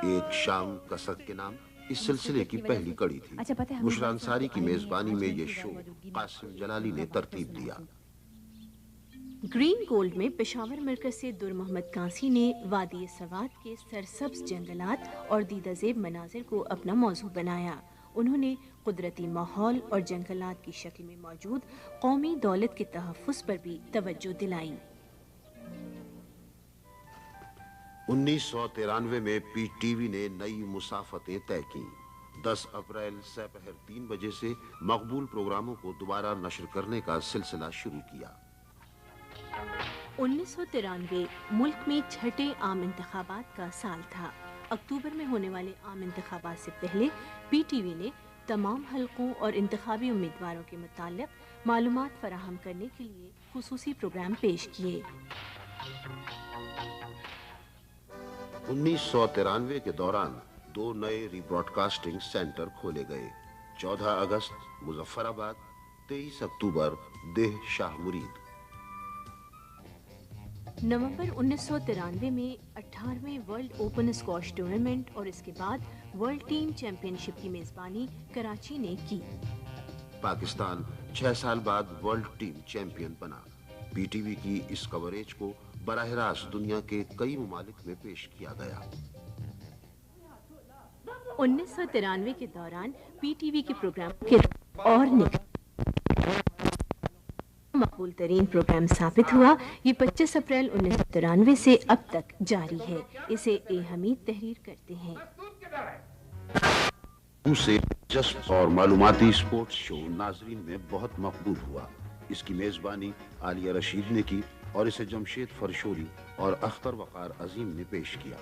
एक शाम कसरत के नाम इस सिलसिले की पहली कड़ी थी। बुशरा अंसारी की मेजबानी में ये शो कासिम जलाली ने तरतीब दिया। ग्रीन गोल्ड में पेशावर मरकज से दुर मोहम्मद कासी ने वादी सवात के सरसब्ज जंगलात और दीदाजेब मनाजिर को अपना मौजू बनाया। उन्होंने कुदरती माहौल और जंगलात की शक्ल में मौजूद कौमी दौलत के तहफ़्फ़ुज़ पर भी तवज्जो दिलाई। 1993 में पीटीवी ने नई मुसाफतें तय की। 10 अप्रैल दोपहर 3 बजे से मकबूल प्रोग्रामों को दोबारा नशर करने का सिलसिला शुरू किया। 1993 मुल्क में छठे आम इंतखाबात का साल था। अक्टूबर में होने वाले आम इंतखाबात से पहले पीटीवी ने तमाम हलकों और इंतखाबी उम्मीदवारों के मुताल्लिक़ मालूमात फराहम करने के लिए खुसूसी प्रोग्राम पेश किए। 1993 के दौरान 2 नए रीब्रॉडकास्टिंग सेंटर खोले गए। 14 अगस्त मुजफ्फराबाद, 23 अक्टूबर देह शाह मुरीद। नवंबर 1993 में 18वें वर्ल्ड ओपन स्क्वॉश टूर्नामेंट और इसके बाद वर्ल्ड टीम चैंपियनशिप की मेजबानी कराची ने की। पाकिस्तान 6 साल बाद वर्ल्ड टीम चैंपियन बना। पीटीवी की इस कवरेज को बराह रास्त दुनिया के कई ममालिक में पेश किया गया। 1993 के दौरान पीटीवी के प्रोग्राम के और मकबूल तरीन प्रोग्राम साबित हुआ। ये 25 अप्रैल 1993 से अब तक जारी है। इसे ए हमीद तहरीर करते हैं। उसे जस्ट और मालूमाती स्पोर्ट्स शो नाजरीन में बहुत मकबूल हुआ। इसकी मेजबानी आलिया रशीद ने की और इसे जमशेद फरशोरी और अख्तर वकार अजीम ने पेश किया।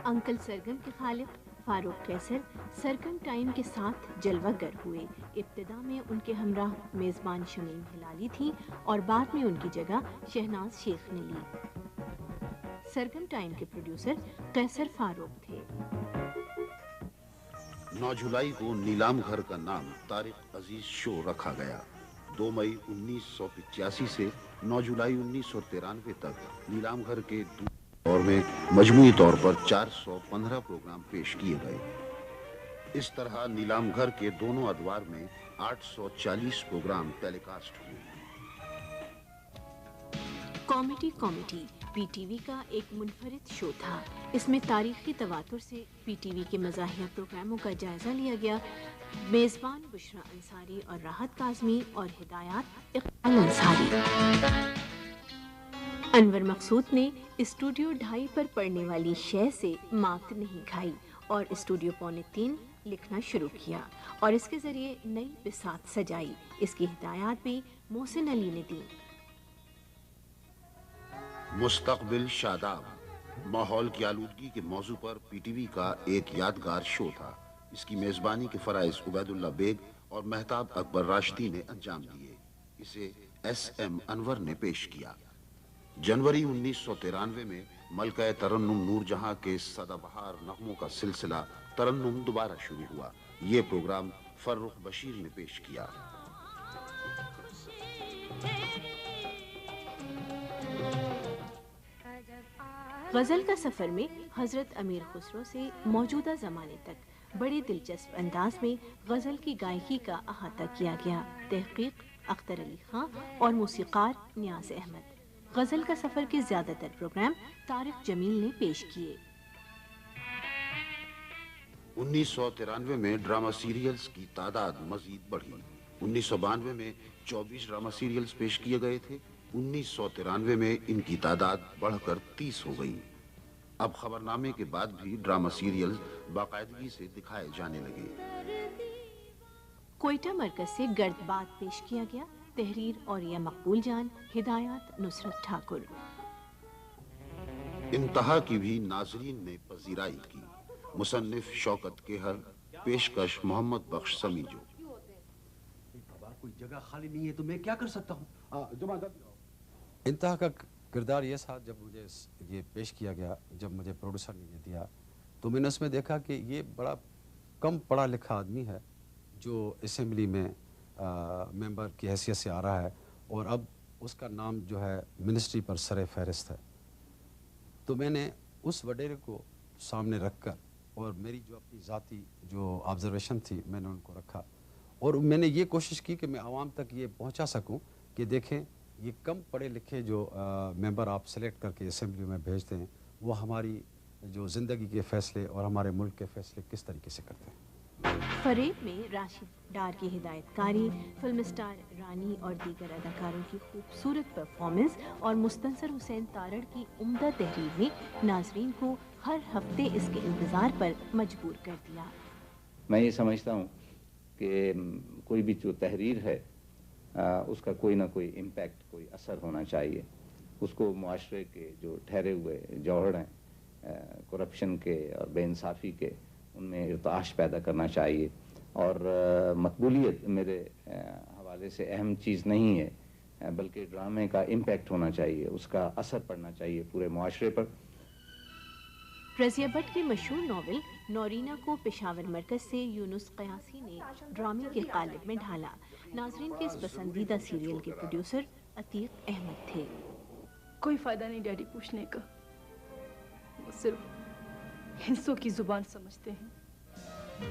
अंकल सरगम के खालिक फारूक कैसर सरगम टाइम के साथ जलवागर हुए। इब्तिदा में उनके हमराह मेज़बान शमीम हिलाली थी और बाद में उनकी जगह शहनाज शेख ने ली। सरगम टाइम के प्रोड्यूसर कैसर फारूक थे। 9 जुलाई को नीलाम घर का नाम तारिक अजीज शो रखा गया। 2 मई 1985 से 9 जुलाई 1993 तक नीलाम घर के और में मजमूई तौर पर 415 प्रोग्राम पेश किए गए। इस तरह नीलाम घर के दोनों अदवार में 840 प्रोग्राम टेलीकास्ट हुए। कॉमेडी पीटीवी का एक मुनफरिद शो था। इसमें तारीखी तवातुर से पीटीवी के मज़ाहिया प्रोग्रामों का जायजा लिया गया। मेज़बान बुशरा अंसारी और राहत काज़मी और हिदायत इक़बाल अंसारी। अनवर मकसूद ने स्टूडियो 2.5 पर पड़ने वाली शय से मात नहीं खाई और स्टूडियो 2.75 लिखना शुरू किया और इसके ज़रिए नई बिसात सजाई। इसकी हिदायत भी मोहसिन अली ने दी। मुस्तकबिल शादाब माहौल की आलूदगी के मौजू पर पीटीवी का एक यादगार शो था। इसकी मेज़बानी के फ़राइज़ उबैदुल्ला बेग और महताब अकबर राशिदी ने अंजाम दिए। इसे SM अनवर ने पेश किया। जनवरी 1993 में मलका तरन्नुम नूरजहां के सदाबहार नगमों का सिलसिला तरन्नुम दोबारा शुरू हुआ। ये प्रोग्राम फर्रुख बशीर ने पेश किया। गज़ल का सफ़र में हज़रत अमीर खुसरो से मौजूदा ज़माने तक बड़े दिलचस्प अंदाज में गज़ल की गायकी का अहाता किया गया। तहक़ीक़ اختر علی خان اور موسیقار نیاز احمد۔ غزل کا سفر کے زیادہ تر پروگرام طارق جمیل نے پیش کیے۔ 1993 میں ڈرامہ سیریلز کی تعداد مزید بڑھی۔ 1992 میں 24 ڈرامہ سیریلز پیش کیے گئے تھے۔ 1993 میں ان کی تعداد بڑھ کر 30 ہو گئی۔ اب خبرنامے کے بعد بھی ڈرامہ سیریلز باقاعدگی سے دکھائے جانے لگے۔ کوئٹہ مرکز سے گرد بات پیش کیا گیا۔ تحریر اور یہ مقبول جان، ہدایات نصرت ٹھاکر۔ انتہا کی بھی ناظرین نے پذیرائی کی۔ مصنف شوکت کیہر، پیشکش محمد بخش سمیجو۔ کوئی جگہ خالی نہیں ہے تو میں کیا کر سکتا ہوں؟ انتہا کا کردار یہ تھا، جب مجھے یہ پیش کیا گیا، جب مجھے پروڈیوسر نے یہ دیا تو میں نے اس میں دیکھا کہ یہ بڑا کم پڑھا لکھا آدمی ہے جو اسمبلی میں ممبر کی حیثیت سے آ رہا ہے، اور اب اس کا نام جو ہے منسٹری پر سر فہرست ہے۔ تو میں نے اس وڈیرے کو سامنے رکھ کر، اور میری جو اپنی ذاتی جو آبزرویشن تھی میں نے ان کو رکھا، اور میں نے یہ کوشش کی کہ میں عوام تک یہ پہنچا سکوں کہ دیکھیں یہ کم پڑھے لکھے جو ممبر آپ سلیکٹ کر کے اسمبلی میں بھیجتے ہیں، وہ ہماری جو زندگی کے فیصلے اور ہمارے ملک کے فیصلے کس طریقے سے کرتے ہیں۔ فریب میں راشد ڈار کی ہدایت کاری، فلم اسٹار رانی اور دیگر اداکاروں کی خوبصورت پرفارمنس اور مستنصر حسین تارڑ کی عمدہ تحریر نے ناظرین کو ہر ہفتے اس کے انتظار پر مجبور کر دیا۔ میں یہ سمجھتا ہوں کہ کوئی بھی جو تحریر ہے اس کا کوئی نہ کوئی امپیکٹ، کوئی اثر ہونا چاہیے۔ اس کو معاشرے کے جو ٹھہرے ہوئے جوہر ہیں کرپشن کے اور بے انصافی کے، ان میں ارتعاش پیدا کرنا چاہیے، اور مقبولیت میرے حوالے سے اہم چیز نہیں ہے، بلکہ ڈرامے کا امپیکٹ ہونا چاہیے، اس کا اثر پڑنا چاہیے پورے معاشرے پر۔ رضیہ بٹ کے مشہور ناول نورینا کو پشاور مرکز سے یونس قیاسی نے ڈرامے کے قالب میں ڈھالا۔ ناظرین کے اس پسندیدہ سیریل کے پروڈیوسر عتیق احمد تھے۔ کوئی فائدہ نہیں ڈیڈی پوچھنے کا، وہ صرف ہنسوں کی زبان سمجھتے ہیں۔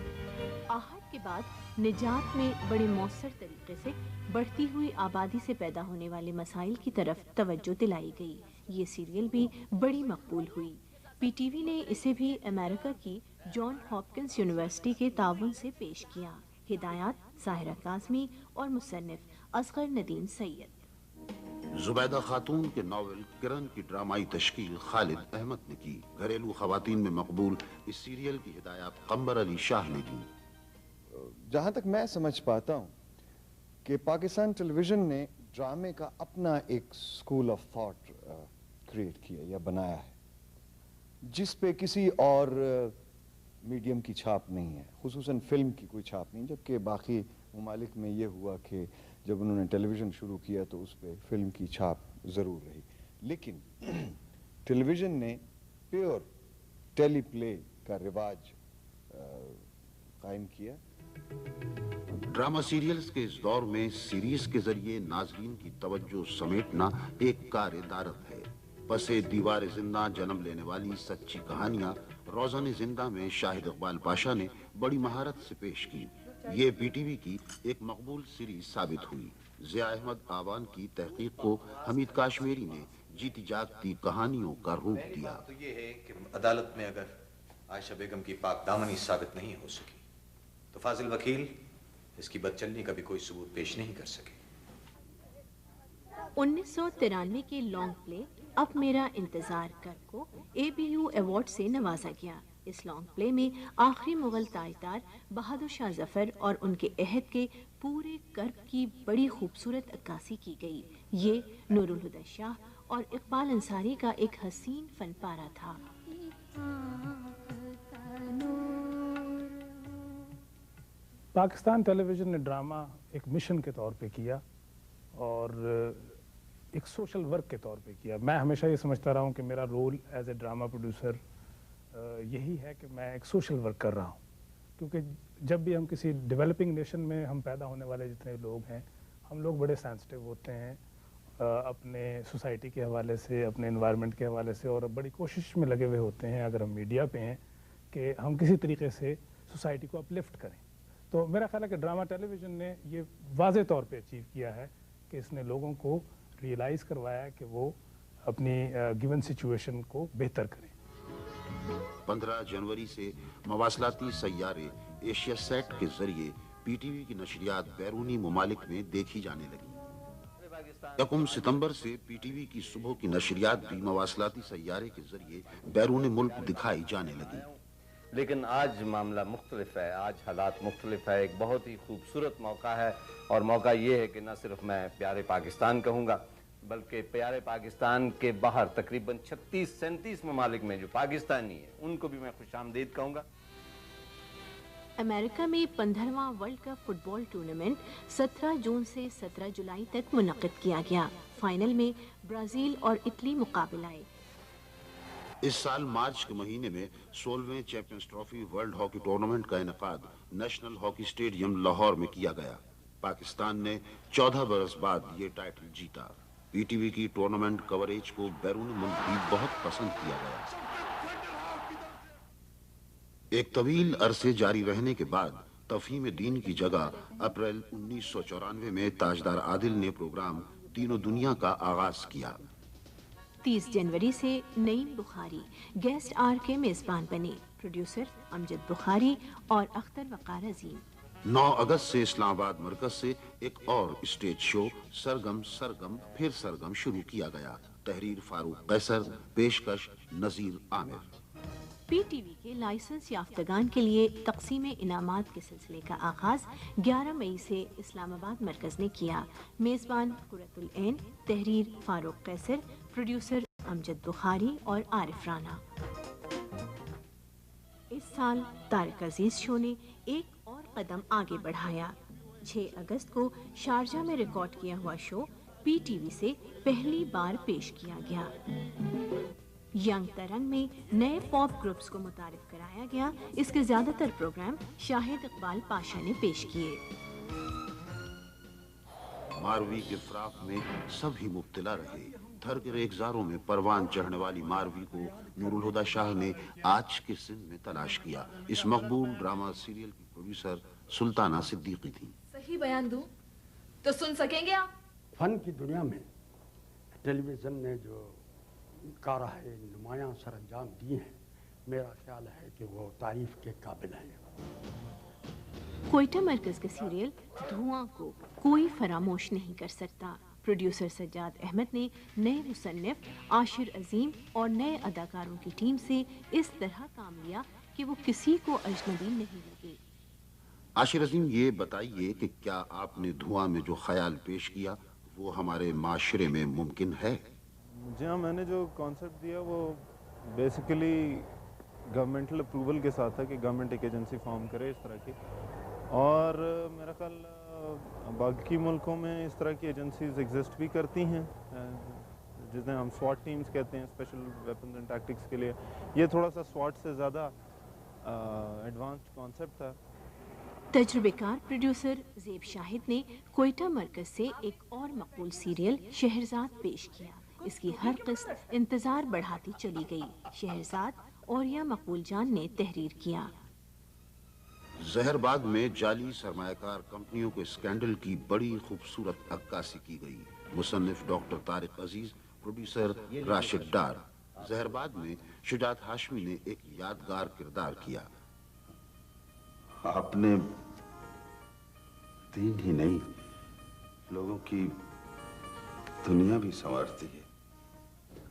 آہٹ کے بعد نجات میں بڑے مؤثر طریقے سے بڑھتی ہوئی آبادی سے پیدا ہونے والے مسائل کی طرف توجہ دلائی گئی۔ یہ سیریل بھی بڑی مقبول ہوئی۔ پی ٹی وی نے اسے بھی امریکہ کی جان ہاپکنس یونیورسٹی کے تعاون سے پیش کیا۔ ہدایات ظاہرہ کاظمی اور مصنف اصغر ندیم سید۔ زبیدہ خاتون کے ناول کرن کی ڈرامائی تشکیل خالد احمد نے کی۔ گھریلو خواتین میں مقبول اس سیریل کی ہدایات قمبر علی شاہ نے دی۔ جہاں تک میں سمجھ پاتا ہوں کہ پاکستان ٹیلی ویژن نے ڈرامے کا اپنا ایک اسکول آف تھاٹ کریٹ کیا یا بنایا ہے، جس پہ کسی اور میڈیم کی چھاپ نہیں ہے، خصوصاً فلم کی کوئی چھاپ نہیں، جبکہ باقی ممالک میں یہ ہوا کہ جب انہوں نے ٹیلی ویژن شروع کیا تو اس پہ فلم کی چھاپ ضرور رہی، لیکن ٹیلی ویژن نے پیور ٹیلی پلے کا رواج قائم کیا۔ ڈرامہ سیریلز کے اس دور میں سیریز کے ذریعے ناظرین کی توجہ سمیٹنا ایک کار دارت ہے۔ پسے دیوار زندہ جنم لینے والی سچی کہانیاں روزانہ زندہ میں شاہد اقبال پاشا نے بڑی مہارت سے پیش کی۔ یہ پی ٹی وی کی ایک مقبول سیریز ثابت ہوئی۔ ضیاء احمد آوان کی تحقیق کو حمید کاشمیری نے جیتی جاگتی کہانیوں کا روپ دیا۔ تو یہ ہے کہ عدالت میں اگر عائشہ بیگم کی پاک دامنی ثابت نہیں ہو سکی تو فاضل وکیل اس کی بدچلنی کا بھی کوئی ثبوت پیش نہیں کر سکے۔ 1993 کے لانگ پلے اب میرا انتظار کر کو اے بی یو ایوارڈ سے نوازا گیا۔ اس لانگ پلے میں آخری مغل تاجدار بہادر شاہ ظفر اور ان کے عہد کے پورے کرب کی بڑی خوبصورت عکاسی کی گئی۔ یہ نور الہدی شاہ اور اقبال انصاری کا ایک حسین فن پارہ تھا۔ پاکستان ٹیلی ویژن نے ڈرامہ ایک مشن کے طور پہ کیا اور ایک سوشل ورک کے طور پہ کیا۔ میں ہمیشہ یہ سمجھتا رہا ہوں کہ میرا role as a drama producer یہی ہے کہ میں ایک سوشل ورک کر رہا ہوں، کیونکہ جب بھی ہم کسی ڈیولپنگ نیشن میں ہم پیدا ہونے والے جتنے لوگ ہیں، ہم لوگ بڑے سینسٹیو ہوتے ہیں اپنے سوسائٹی کے حوالے سے، اپنے انوائرمنٹ کے حوالے سے، اور بڑی کوشش میں لگے ہوئے ہوتے ہیں اگر ہم میڈیا پہ ہیں کہ ہم کسی طریقے سے سوسائٹی کو اپلفٹ کریں۔ تو میرا خیال ہے کہ ڈرامہ ٹیلی ویژن نے یہ واضح طور پہ اچیو کیا ہے کہ اس نے لوگوں کو ریئلائز کروایا کہ وہ اپنی گیون سچویشن کو بہتر کریں۔ 15 جنوری سے مواصلاتی سیارے ایشیا سیٹ کے ذریعے پی ٹی وی کی نشریات بیرونی ممالک میں دیکھی جانے لگی۔ 1 ستمبر سے پی ٹی وی کی صبح کی نشریات بھی مواصلاتی سیارے کے ذریعے بیرون ملک دکھائی جانے لگی۔ لیکن آج معاملہ مختلف ہے، آج حالات مختلف ہے، ایک بہت ہی خوبصورت موقع ہے، اور موقع یہ ہے کہ نہ صرف میں پیارے پاکستان کہوں گا بلکہ پیارے پاکستان کے باہر تقریباً 36-37 ممالک میں جو پاکستانی ہیں ان کو بھی میں خوش آمدید کہوں گا۔ امریکہ میں 15واں ورلڈ کپ فٹ بال ٹورنامنٹ 17 جون سے 17 جولائی تک منعقد کیا گیا۔ فائنل میں برازیل اور اٹلی مقابل آئے۔ اس سال مارچ کے مہینے میں 16ویں champions trophy world hockey tournament کا انعقاد نیشنل ہاکی اسٹیڈیم لاہور میں کیا گیا۔ پاکستان نے 14 برس بعد یہ ٹائٹل جیتا۔ پی ٹی وی کی ٹورنامنٹ کوریج کو بیرون ملک بھی بہت پسند کیا گیا۔ ایک طویل عرصے جاری رہنے کے بعد تفہیم دین کی جگہ اپریل 1994 میں تاجدار عادل نے پروگرام تینوں دنیا کا آغاز کیا۔ 30 جنوری سے نعیم بخاری گیسٹ آر کے میزبان بنے۔ پروڈیوسر امجد بخاری اور اختر وقار عظیم۔ 9 اگست سے اسلام آباد مرکز سے ایک اور اسٹیج شو سرگم سرگم پھر سرگم شروع کیا گیا۔ تحریر فاروق قیصر، پیشکش نذیر عامر۔ پی ٹی وی کے لائسنس یافتگان کے لیے تقسیم انعامات کے سلسلے کا آغاز 11 مئی سے اسلام آباد مرکز نے کیا۔ میزبان قرۃ العین، تحریر فاروق قیصر، پروڈیوسر امجد بخاری اور عارف رانا۔ اس سال طارق عزیز شو نے ایک اور قدم آگے بڑھایا۔ 6 اگست کو شارجہ میں ریکارڈ کیا ہوا شو پی ٹی وی سے پہلی بار پیش کیا گیا۔ ینگ ترنگ میں نئے پاپ گروپس کو متعارف کرایا گیا۔ اس کے زیادہ تر پروگرام شاہد اقبال پاشا نے پیش کیے۔ ماروی کے فراق میں سب ہی مبتلا رہے۔ تھر کے ریگزاروں میں پروان چڑھنے والی ماروی کو نور الہدی شاہ نے آج کے سندھ میں تلاش کیا۔ اس مقبول ڈرامہ سیریل کی پروڈیوسر سلطانہ صدیقی تھی۔ صحیح بیان دوں تو سن سکیں گے آپ؟ فن کی دنیا میں ٹیلی ویژن نے جو کارہائے نمایاں سر انجام دیے ہیں، میرا خیال ہے کہ وہ تعریف کے قابل ہیں۔ کوئٹہ مرکز کے سیریل دھواں کو کوئی فراموش نہیں کر سکتا۔ پروڈیوسر سجاد احمد نے نئے مصنف عاشر عظیم اور نئے اداکاروں کی ٹیم سے اس طرح کام لیا کہ وہ کسی کو اجنبی نہیں لگے۔ عاشر عظیم، یہ بتائیے کہ کیا آپ نے دھواں میں جو خیال پیش کیا وہ ہمارے معاشرے میں ممکن ہے؟ جی ہاں، میں نے جو کانسیپٹ دیا وہ بیسیکلی گورنمنٹل اپروول کے ساتھ تھا کہ گورنمنٹ ایک ایجنسی فارم کرے اس طرح کی، اور میرا خیال باقی ملکوں میں اس طرح کی ایجنسیز ایگزسٹ بھی کرتی ہیں، جنہیں ہم سواٹ ٹیمز کہتے ہیں، اسپیشل ویپنز اینڈ ٹیکٹکس کے لیے۔ یہ تھوڑا سا سواٹ سے زیادہ ایڈوانسڈ کانسیپٹ تھا۔ تجربہ کار پروڈیوسر زیب شاہد نے کوئٹہ مرکز سے ایک اور مقبول سیریل شہرزاد پیش کیا۔ اس کی ہر قسط انتظار بڑھاتی چلی گئی۔ شہرزاد اور یا مقبول جان نے تحریر کیا۔ زہر باغ میں جعلی سرمایہ کار کمپنیوں کے اسکینڈل کی بڑی خوبصورت عکاسی کی گئی۔ مصنف ڈاکٹر طارق عزیز، پروڈیوسر راشد ڈار۔ زہر باغ میں شجاعت ہاشمی نے ایک یادگار کردار کیا۔ آپ نے دین ہی نہیں، لوگوں کی دنیا بھی سنوارتی ہے۔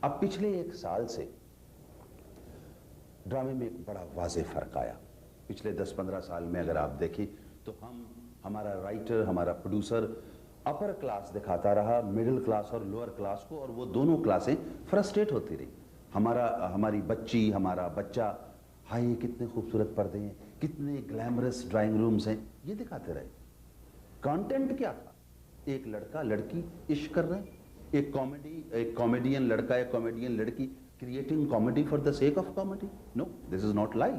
اب پچھلے 1 سال سے ڈرامے میں ایک بڑا واضح فرق آیا۔ پچھلے 10-15 سال میں اگر آپ دیکھیں تو ہمارا رائٹر، ہمارا پروڈیوسر اپر کلاس دکھاتا رہا، مڈل کلاس اور لوور کلاس کو، اور وہ دونوں کلاسیں فرسٹریٹ ہوتی رہی۔ ہماری بچی، ہمارا بچہ، ہائی کتنے خوبصورت پردے ہیں، کتنے گلیمرس ڈرائنگ رومز ہیں، یہ دکھاتے رہے۔ کانٹینٹ کیا تھا؟ ایک لڑکا لڑکی عشق کر رہے ہیں، ایک کامیڈین لڑکا، ایک کامیڈین لڑکی creating comedy for the sake of comedy. No, this is not life.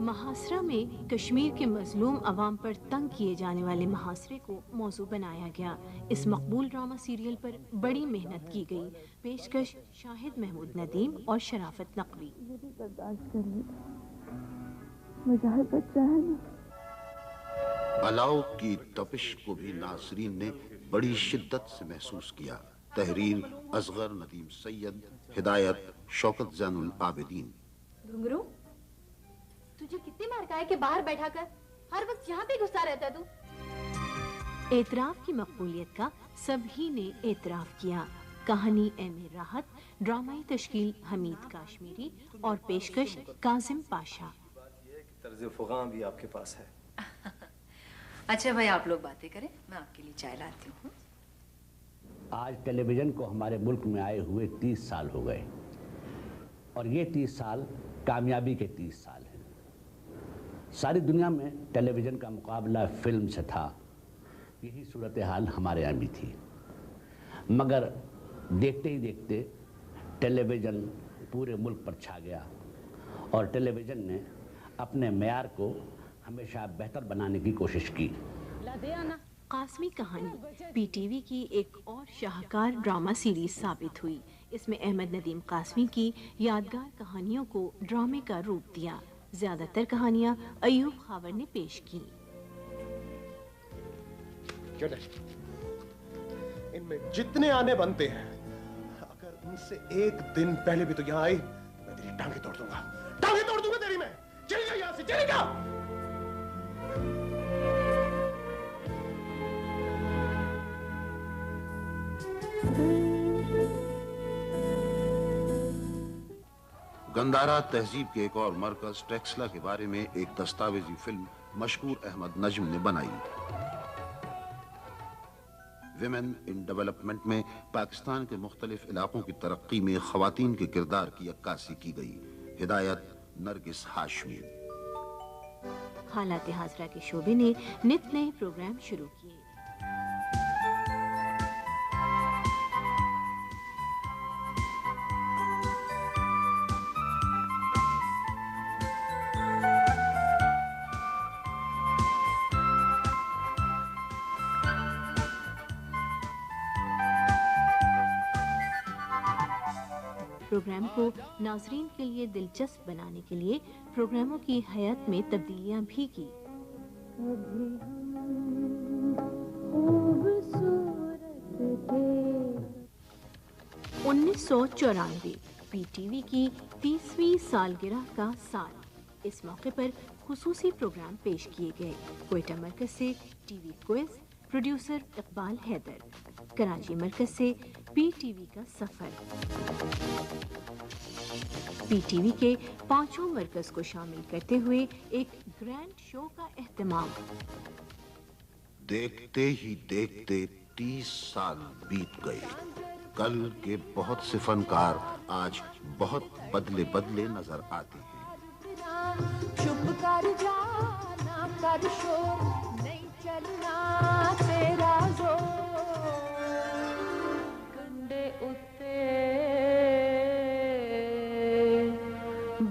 محاصرہ میں کشمیر کے مظلوم عوام پر تنگ کیے جانے والے محاصرے کو موضوع بنایا گیا۔ اس مقبول ڈرامہ سیریل پر بڑی محنت کی گئی۔ پیشکش شاہد محمود ندیم اور شرافت نقوی۔ برداشت کر لی، مجاہد بچہ ہے نا۔ अलाव की तपिश को भी नाजरीन ने बड़ी शिद्दत से महसूस किया। तहरीर असगर नदीम सैयद, हिदायत शौकत जैनुल आबिदीन। घुंगरू, तुझे कितनी मार खाए कि बाहर बैठा कर हर वक्त यहाँ पे घुसा रहता है तू। एतराफ की मकबूलियत का सभी ने एतराफ किया। कहानी एम राहत, ड्रामाई तश्कील हमीद काश्मीरी और पेशकश काजिम पाशा। तर्ज फुगां भी आपके पास है। अच्छा भाई, आप लोग बातें करें, मैं आपके लिए चाय लाती हूँ। आज टेलीविज़न को हमारे मुल्क में आए हुए 30 साल हो गए और ये 30 साल कामयाबी के 30 साल हैं। सारी दुनिया में टेलीविज़न का मुकाबला फिल्म से था, यही सूरत हाल हमारे यहाँ भी थी। मगर देखते ही देखते टेलीविज़न पूरे मुल्क पर छा गया और टेलीविज़न ने अपने मेयार को हमेशा बेहतर बनाने की कोशिश की। कास्मी कहानी पीटीवी की एक और शाहकार ड्रामा सीरीज साबित हुई। इसमें अहमद नदीम कास्मी की यादगार कहानियों को ड्रामे का रूप दिया। ज्यादातर कहानियां अयूब खावर ने पेश की। इनमें जितने आने बनते हैं, अगर उनसे एक दिन पहले भी तो यहाँ आई, मैं तेरी टांगे तोड़ दूंगा, टांगे तोड़ दूंगा तेरी। मैं चलेगा यहाँ से, चलेगा। गंदारा तहजीब के एक और मरकज टेक्सला के बारे में एक दस्तावेजी फिल्म मशकूर अहमद नजम ने बनाई। विमेन इन डेवलपमेंट में पाकिस्तान के मुख्तलिफ इलाकों की तरक्की में खवातीन के किरदार की अक्कासी की गई। हिदायत नरगिस हाशमी। हालात हाजरा के शोबे ने नित नए प्रोग्राम शुरू किए। प्रोग्राम को नाजरीन के लिए दिलचस्प बनाने के लिए प्रोग्रामों की हयात में तब्दीलियां भी की। 1994 पीटीवी की 30वीं सालगिरह का साल। इस मौके पर खुसूसी प्रोग्राम पेश किए गए। क्वेटा मरकज से TV quiz, producer Iqbal Haider. Karachi मरकज से पीटीवी का सफर। पीटीवी के 5 मरकज को शामिल करते हुए एक ग्रैंड शो का एहतमाम। देखते ही देखते 30 साल बीत गए। कल के बहुत से फनकार आज बहुत बदले बदले नजर आते हैं। चुप कर जा, ना कर शोर, नहीं चलना तेरा जोर। कंडे उत्ते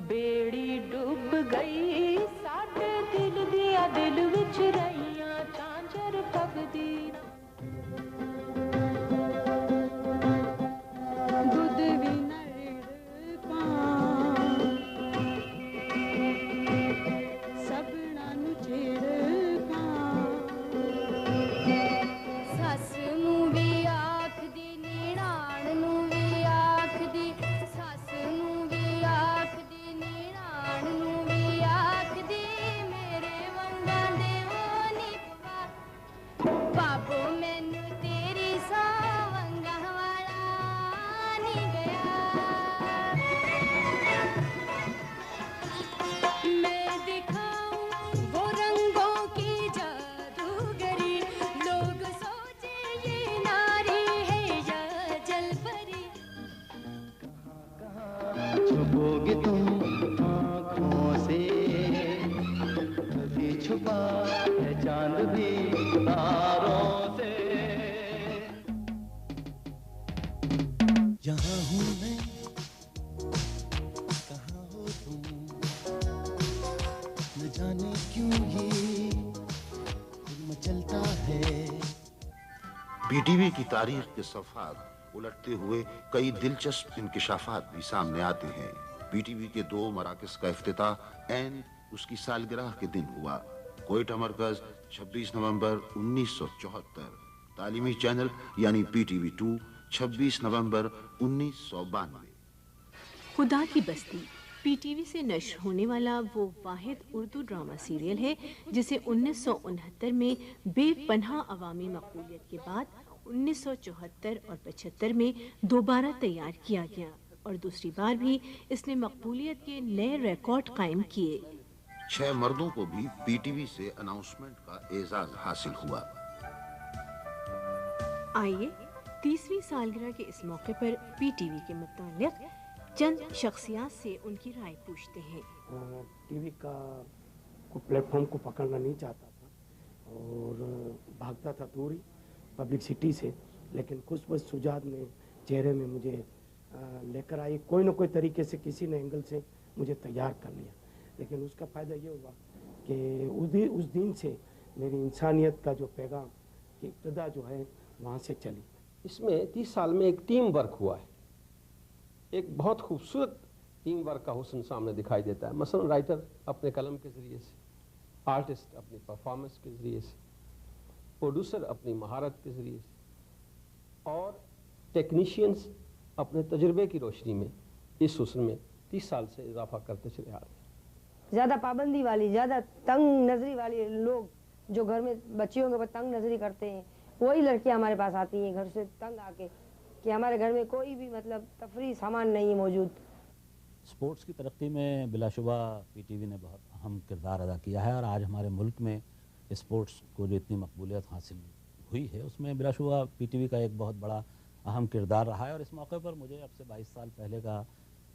बेड़ी डूब गई, साडे दिल दिया दिल विच रहियां झांझर पगदी। छुपोगे तुम आँखों से, कभी छुपा है चांद भी तारों से। यहाँ हूँ मैं, कहाँ हो तुम, न जाने क्यों ये मचलता है। पीटीवी की तारीख के सफ़ात उलटते हुए कई दिलचस्प इंकिशाफात भी सामने आते हैं। पीटीवी के 2 मराकज़ का इफ्तिताह ऐन उसकी सालगिरह के दिन हुआ। कोयटा मरकज 26 नवंबर 1974, तालीमी चैनल यानी PTV 2 26 नवंबर 1992। खुदा की बस्ती PTV से नश्र होने वाला वो वाहिद उर्दू ड्रामा सीरियल है जिसे 1969 में बेपनाह अवामी मकबूलियत के बाद 1974 और 75 में दोबारा तैयार किया गया और दूसरी बार भी इसने मकबूलियत के नए रिकॉर्ड कायम किए। 6 मर्दों को भी PTV से अनाउंसमेंट का एजाज हासिल हुआ। आइए 30वीं सालगिरह के इस मौके पर PTV के मुताल्लिक चंद शख्सियात से उनकी राय पूछते हैं। टीवी का को प्लेटफॉर्म को पकड़ना नहीं चाहता था और भागता था दूर ही पब्लिसिटी से, लेकिन कुछ बस सुजात ने चेहरे में मुझे लेकर आई, कोई ना कोई तरीके से किसी ने एंगल से मुझे तैयार कर लिया। लेकिन उसका फ़ायदा ये हुआ कि उस दिन से मेरी इंसानियत का जो पैगाम की इब्तदा जो है वहाँ से चली। इसमें 30 साल में एक टीम वर्क हुआ है, एक बहुत खूबसूरत टीम वर्क का हुस्न सामने दिखाई देता है। मसलन राइटर अपने कलम के ज़रिए से, आर्टिस्ट अपनी परफॉर्मेंस के ज़रिए से, प्रोड्यूसर अपनी महारत के ज़रिए से और टेक्नीशियंस अपने तजुर्बे की रोशनी में इस हुस्न में 30 साल से इजाफा करते चले आ रहे हैं। ज़्यादा पाबंदी वाली, ज़्यादा तंग नजरी वाली लोग जो घर में बच्चियों के ऊपर तंग नजरी करते हैं, वही लड़कियां हमारे पास आती हैं घर से तंग आके कि हमारे घर में कोई भी मतलब तफरी सामान नहीं है मौजूद। स्पोर्ट्स की तरक्की में बिलाशुबा PTV ने बहुत अहम किरदार अदा किया है और आज हमारे मुल्क में स्पोर्ट्स को जो इतनी मकबूलियत हासिल हुई है उसमें बिलाशुबा PTV का एक बहुत बड़ा अहम किरदार रहा है। और इस मौके पर मुझे अब से 22 साल पहले का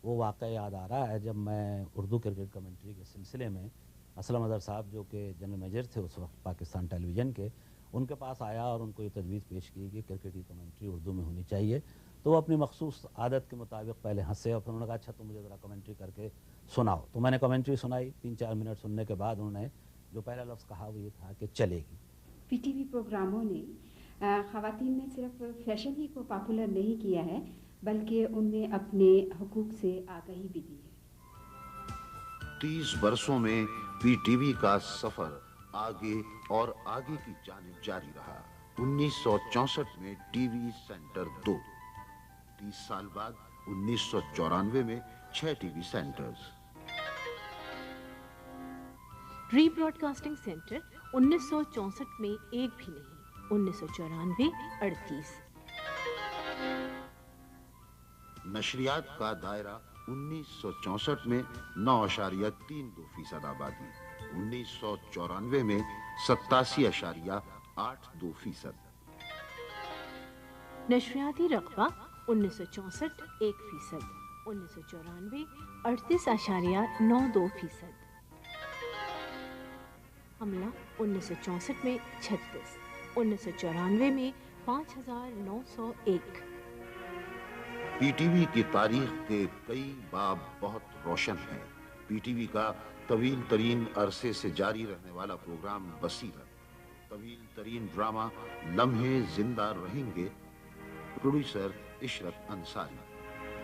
वो वाक़या याद आ रहा है जब मैं उर्दू क्रिकेट कमेंट्री के सिलसिले में असलम अज़हर साहब जो कि जनरल मैनेजर थे उस वक्त पाकिस्तान टेलीविज़न के, उनके पास आया और उनको ये तजवीज़ पेश की कि क्रिकेट की कमेंट्री उर्दू में होनी चाहिए। तो वो अपनी मखसूस आदत के मुताबिक पहले हंसे और फिर उन्होंने कहा अच्छा तुम मुझे ज़रा कमेंट्री करके सुनाओ। तो मैंने कमेंट्री सुनाई, 3-4 मिनट सुनने के बाद उन्होंने जो पहला लफ्ज़ कहा वो ये था कि चलेगी। PTV प्रोग्रामों ने ख़वातीन में सिर्फ फैशन ही को पॉपुलर नहीं किया है बल्कि उनमें अपने हुकूक से आगाही भी दी है। 30 बरसों में PTV का सफर आगे और आगे की जानिब जारी रहा। 1964 में टीवी सेंटर 2, 30 साल बाद 1994 में 6 टीवी सेंटर्स। रीब्रॉडकास्टिंग सेंटर 1964 में एक भी नहीं, 1994 38। नशरियात का दायरा 1964 में 9.32% आबादी, 1994 में 87.82%। नशरियाती रकबा 1964 1%, 1994 38.92%। हमला 1964 में 36, 1994 में 5,901। PTV की तारीख के कई बाब बहुत रोशन हैं। PTV का तवील तरीन अरसे से जारी रहने वाला प्रोग्राम बसीरत, तवील तरीन ड्रामा लम्हे जिंदा रहेंगे, प्रोड्यूसर इशरत अंसारी।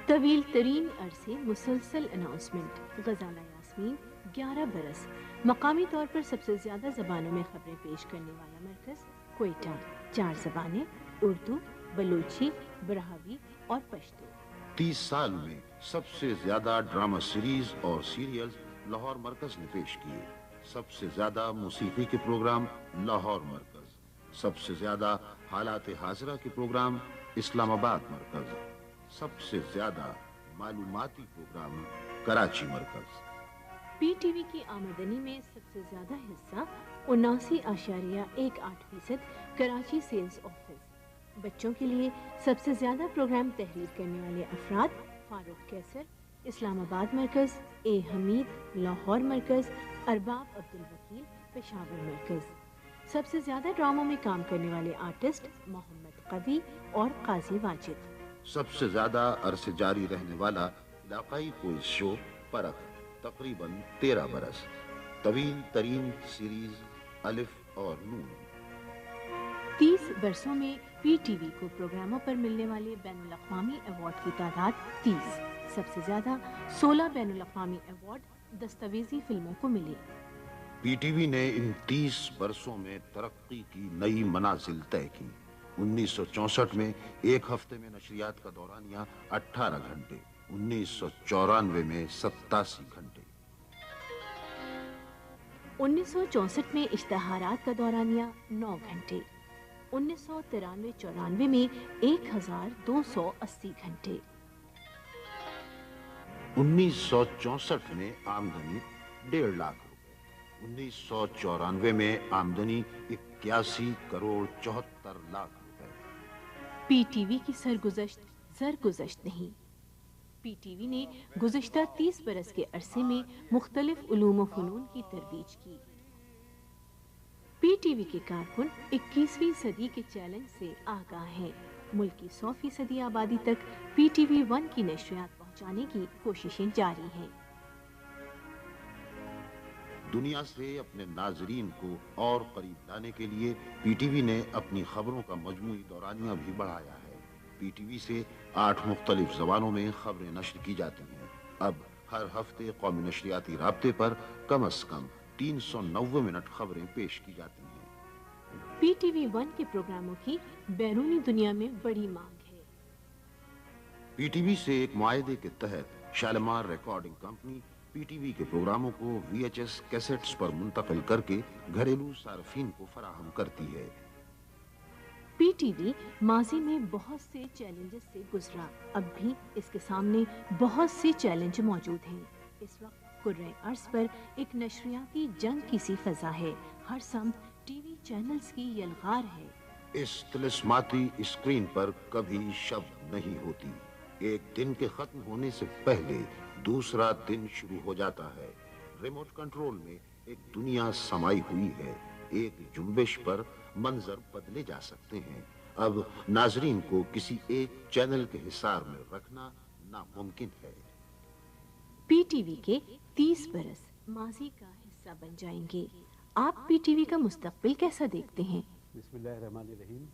तवील तरीन अरसे मुसलसल अनाउंसमेंट, गजाला यास्मीन 11 बरस, मकामी तौर पर सबसे ज्यादा जबानों में खबरें पेश करने वाला मरकज कोयटा, 4 जबानें उर्दू, बलूची, ब्राहवी और पश्तो। 30 साल में सबसे ज्यादा ड्रामा सीरीज और सीरियल्स लाहौर मरकज ने पेश किए। सबसे ज्यादा मौसीकी के प्रोग्राम लाहौर मरकज, सबसे ज्यादा हालात हाजिरा के प्रोग्राम इस्लामाबाद मरकज, सबसे ज्यादा मालूमाती प्रोग्राम कराची मरकज। PTV की आमदनी में सबसे ज्यादा हिस्सा 79.18% कराची सेल्स ऑफिस। बच्चों के लिए सबसे ज्यादा प्रोग्राम तहरीर करने वाले अफराद फारूक कैसर, इस्लामाबाद मरकज, ए हमीद लाहौर मरकज, अरबाब अब्दुल वकील पेशावर मरकज। सबसे ज्यादा ड्रामों में काम करने वाले आर्टिस्ट मोहम्मद कवी और काजी वाजिद। सबसे ज्यादा अरसे जारी रहने वाला इलाकाई क्विज शो परख, तकरीबन 13 बरस। तवील तरीन सीरीज अलिफ और नून। 30 बरसों में PTV को प्रोग्रामों पर मिलने वाले बैनुल-अक़वामी अवार्ड की तादाद 30। सबसे ज्यादा 16 बैनुल-अक़वामी अवार्ड दस्तावेजी फिल्मों को मिले। पीटीवी ने इन 30 बरसों में तरक्की की नई मनाजिल तय की। 1964 में एक हफ्ते में नशरियात का दौरानिया 18 घंटे, 1994 में 87 घंटे। 1964 में इश्तहारात का दौरानिया 9 घंटे, 1993-94 में 1280 घंटे। 1964 में आमदनी 1.5 लाख रुपए, 1994 में आमदनी 81 करोड़ 74 लाख रुपए। पीटीवी की सरगुज़श्त नहीं। पीटीवी ने गुज़श्ता 30 बरस के अरसे में मुख्तलिफ उलूम व फ़नून की तरवीज की। पीटीवी के कारकुन 21वीं सदी के चैलेंज से आगाह हैं। मुल्क की 100% आबादी तक पीटीवी 1 की नशरियात पहुंचाने की कोशिशें जारी हैं। दुनिया से अपने नाजरीन को और करीब लाने के लिए पीटीवी ने अपनी खबरों का मजमूई दौरानिया भी बढ़ाया है। पीटीवी से 8 मुख्तलिफ जबानों में खबरें नश्र की जाती हैं। अब हर हफ्ते कौमी नशरियाती राब्ते पर कम अज कम 390 मिनट खबरें पेश की जाती हैं। पीटीवी 1 के प्रोग्रामों की बैरूनी दुनिया में बड़ी मांग है। पीटीवी से एक मुआहदे के तहत शालीमार रिकॉर्डिंग कंपनी पीटीवी के प्रोग्रामों को VHS कैसेट्स पर मुंतकिल करके घरेलू सार्फिन को फराहम करती है। पीटीवी माजी में बहुत से चैलेंजेस से गुजरा, अब भी इसके सामने बहुत से चैलेंज मौजूद हैं। इस वक्त कुर्रे अर्ज पर एक नशरियाती जंग की सी फजा है। हर समत टीवी चैनल्स की यलगार है। इस तिलिस्माती स्क्रीन पर कभी शब्द नहीं होती। एक दिन के खत्म होने से पहले दूसरा दिन शुरू हो जाता है। रिमोट कंट्रोल में एक दुनिया समाई हुई है। एक जुम्बिश पर मंजर बदले जा सकते हैं। अब नाजरीन को किसी एक चैनल के हिसार में रखना नामुमकिन है। पीटीवी के 30 बरस माजी का हिस्सा बन जाएंगे। आप पीटीवी का मुस्तकबिल कैसा देखते हैं? बिस्मिल्लाहिर्रहमानिर्रहीम।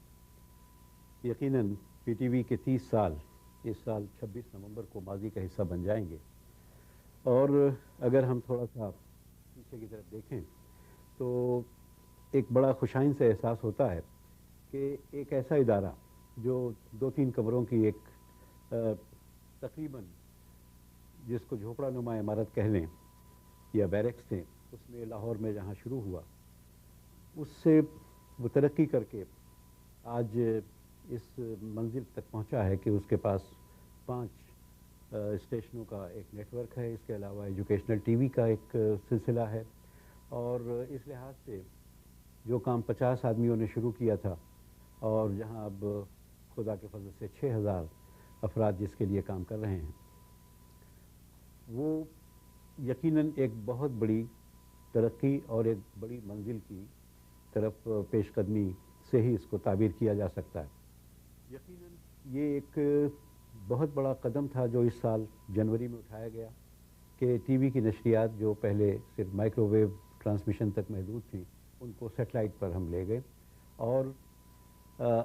यकीनन पीटीवी के 30 साल इस साल 26 नवंबर को माजी का हिस्सा बन जाएंगे। और अगर हम थोड़ा सा पीछे की तरफ देखें तो एक बड़ा खुशाइन से एहसास होता है कि एक ऐसा इदारा जो 2-3 कमरों की एक तकरीबन जिसको झोपड़ा नुमा इमारत कह लें या बैरक्स थे, उसमें लाहौर में जहाँ शुरू हुआ, उससे वो तरक्की करके आज इस मंजिल तक पहुँचा है कि उसके पास 5 स्टेशनों का एक नेटवर्क है। इसके अलावा एजुकेशनल टीवी का एक सिलसिला है। और इस लिहाज से जो काम 50 आदमियों ने शुरू किया था और जहां अब खुदा के फजल से 6000 अफराद जिसके लिए काम कर रहे हैं, वो यकीनन एक बहुत बड़ी तरक्की और एक बड़ी मंजिल की तरफ पेशकदमी से ही इसको ताबीर किया जा सकता है। यकीनन ये एक बहुत बड़ा कदम था जो इस साल जनवरी में उठाया गया कि टीवी की नशरियात जो पहले सिर्फ माइक्रोवेव ट्रांसमिशन तक महदूद थी, उनको सेटेलाइट पर हम ले गए। और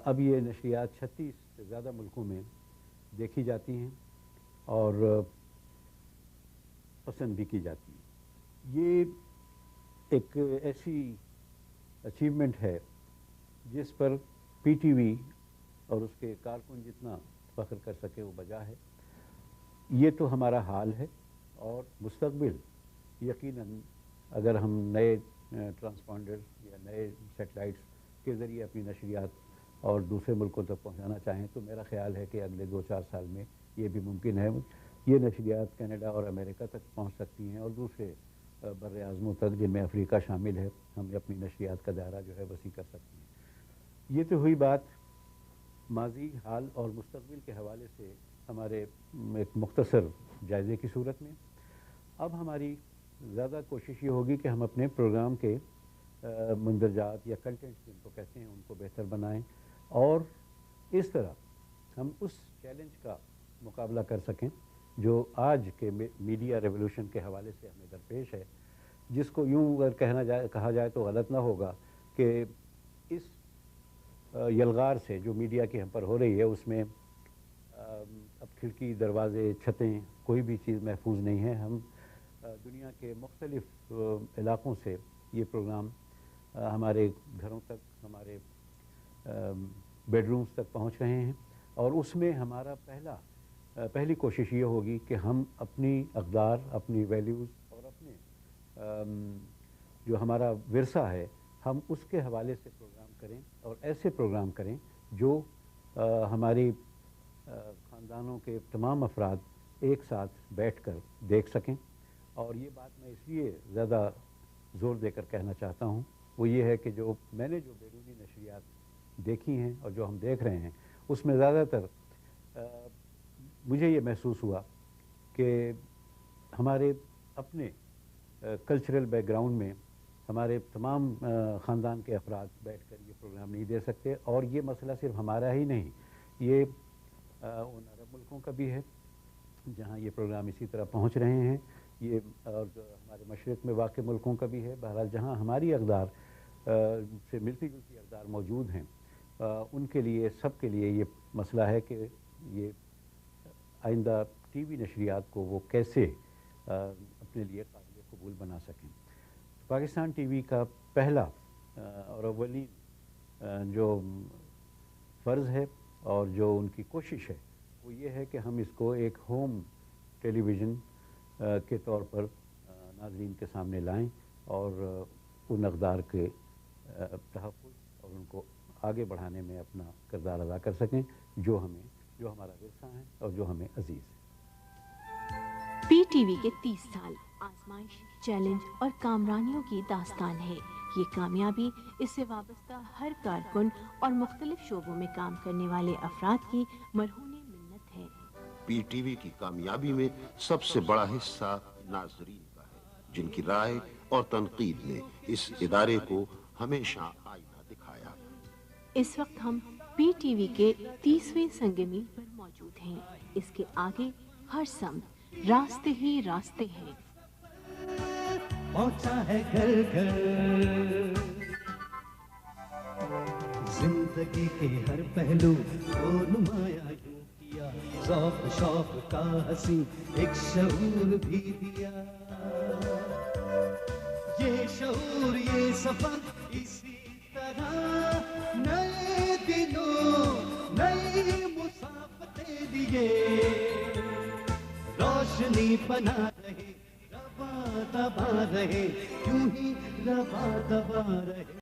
अब ये नशरियात 36 से ज़्यादा मुल्कों में देखी जाती हैं और पसंद भी की जाती है। ये एक ऐसी अचीवमेंट है जिस पर पीटीवी और उसके कारकुन जितना फ़ख्र कर सके वो बजा है। ये तो हमारा हाल है और मुस्तकबिल यकीनन अगर हम नए ट्रांसपॉन्डर्स या नए सेटेलाइट्स के ज़रिए अपनी नशरियात और दूसरे मुल्कों तक पहुंचाना चाहें तो मेरा ख्याल है कि अगले 2-4 साल में ये भी मुमकिन है। ये नशरियात कनाडा और अमेरिका तक पहुंच सकती हैं और दूसरे बर आज़मों तक, जिनमें अफ्रीका शामिल है, हम अपनी नशरियात का दायरा जो है वसी कर सकते हैं। ये तो हुई बात माजी, हाल और मुस्तकबिल के हवाले से हमारे एक मुख्तसर जायज़े की सूरत में। अब हमारी ज़्यादा कोशिश ये होगी कि हम अपने प्रोग्राम के मंदरजात या कंटेंट जिनको कहते हैं उनको बेहतर बनाएं और इस तरह हम उस चैलेंज का मुकाबला कर सकें जो आज के मीडिया रेवोल्यूशन के हवाले से हमें दरपेश है, जिसको यूँ अगर कहा जाए तो गलत ना होगा कि इस यलगार से जो मीडिया की हम पर हो रही है उसमें अब खिड़की, दरवाजे, छतें, कोई भी चीज़ महफूज नहीं है। हम दुनिया के मुख्तलिफ इलाक़ों से ये प्रोग्राम हमारे घरों तक, हमारे बेडरूम्स तक पहुंच रहे हैं, और उसमें हमारा पहली कोशिश ये होगी कि हम अपनी अक़दार, अपनी वैल्यूज़ और अपने जो हमारा विरसा है, हम उसके हवाले से प्रोग्राम करें, और ऐसे प्रोग्राम करें जो हमारी ख़ानदानों के तमाम अफराद एक साथ बैठकर देख सकें। और ये बात मैं इसलिए ज़्यादा ज़ोर देकर कहना चाहता हूँ, वो ये है कि मैंने जो बैरूनी नशरियात देखी हैं और जो हम देख रहे हैं, उसमें ज़्यादातर मुझे ये महसूस हुआ कि हमारे अपने कल्चरल बैकग्राउंड में हमारे तमाम ख़ानदान के अफराद बैठकर ये प्रोग्राम नहीं दे सकते। और ये मसला सिर्फ हमारा ही नहीं, ये उन अरब मुल्कों का भी है जहाँ ये प्रोग्राम इसी तरह पहुँच रहे हैं, ये और हमारे मशरक़ में वाक़ मुल्कों का भी है। बहरहाल जहाँ हमारी अक़दार से मिलती जुलती अक़दार मौजूद हैं, उनके लिए, सब के लिए ये मसला है कि ये आइंदा टीवी नशरियात को वो कैसे अपने लिए काबिल कबूल बना सकें। पाकिस्तान टीवी का पहला और अव्वलीन जो फ़र्ज़ है और जो उनकी कोशिश है, वो ये है कि हम इसको एक होम टेलीविज़न के तौर पर नाज़रीन के सामने लाएं और उन अक़दार के तहफ़्फ़ुज़ और उनको आगे बढ़ाने में अपना किरदार अदा कर सकें, जो हमारा विरसा है और जो हमें अजीज़ है। PTV के 30 साल आजमाइश, चैलेंज और कामरानियों की दास्तान है। ये कामयाबी इससे वाबस्ता हर कारकुन और मुख्तलिफ शोबों में काम करने वाले अफराद की मरहूने मिन्नत है। PTV की कामयाबी में सबसे बड़ा हिस्सा नाज़रीन का है, जिनकी राय और तनकीद ने इस इदारे को हमेशा आईना दिखाया। इस वक्त हम PTV के 30वें संगे मील पर मौजूद हैं। इसके आगे हर सम रास्ते ही रास्ते हैं। पहुंचा है घर घर, जिंदगी के हर पहलू को नुमाया यूं किया, ज़ौक़ शौक़ का हंसी एक शऊर भी दिया। ये शऊर, ये सफर इसी तरह नए दिनों, नई मुसाफ़तें लिए रोशनी बना रहे, रवा दबा रहे, यूं ही रवा दबा रहे।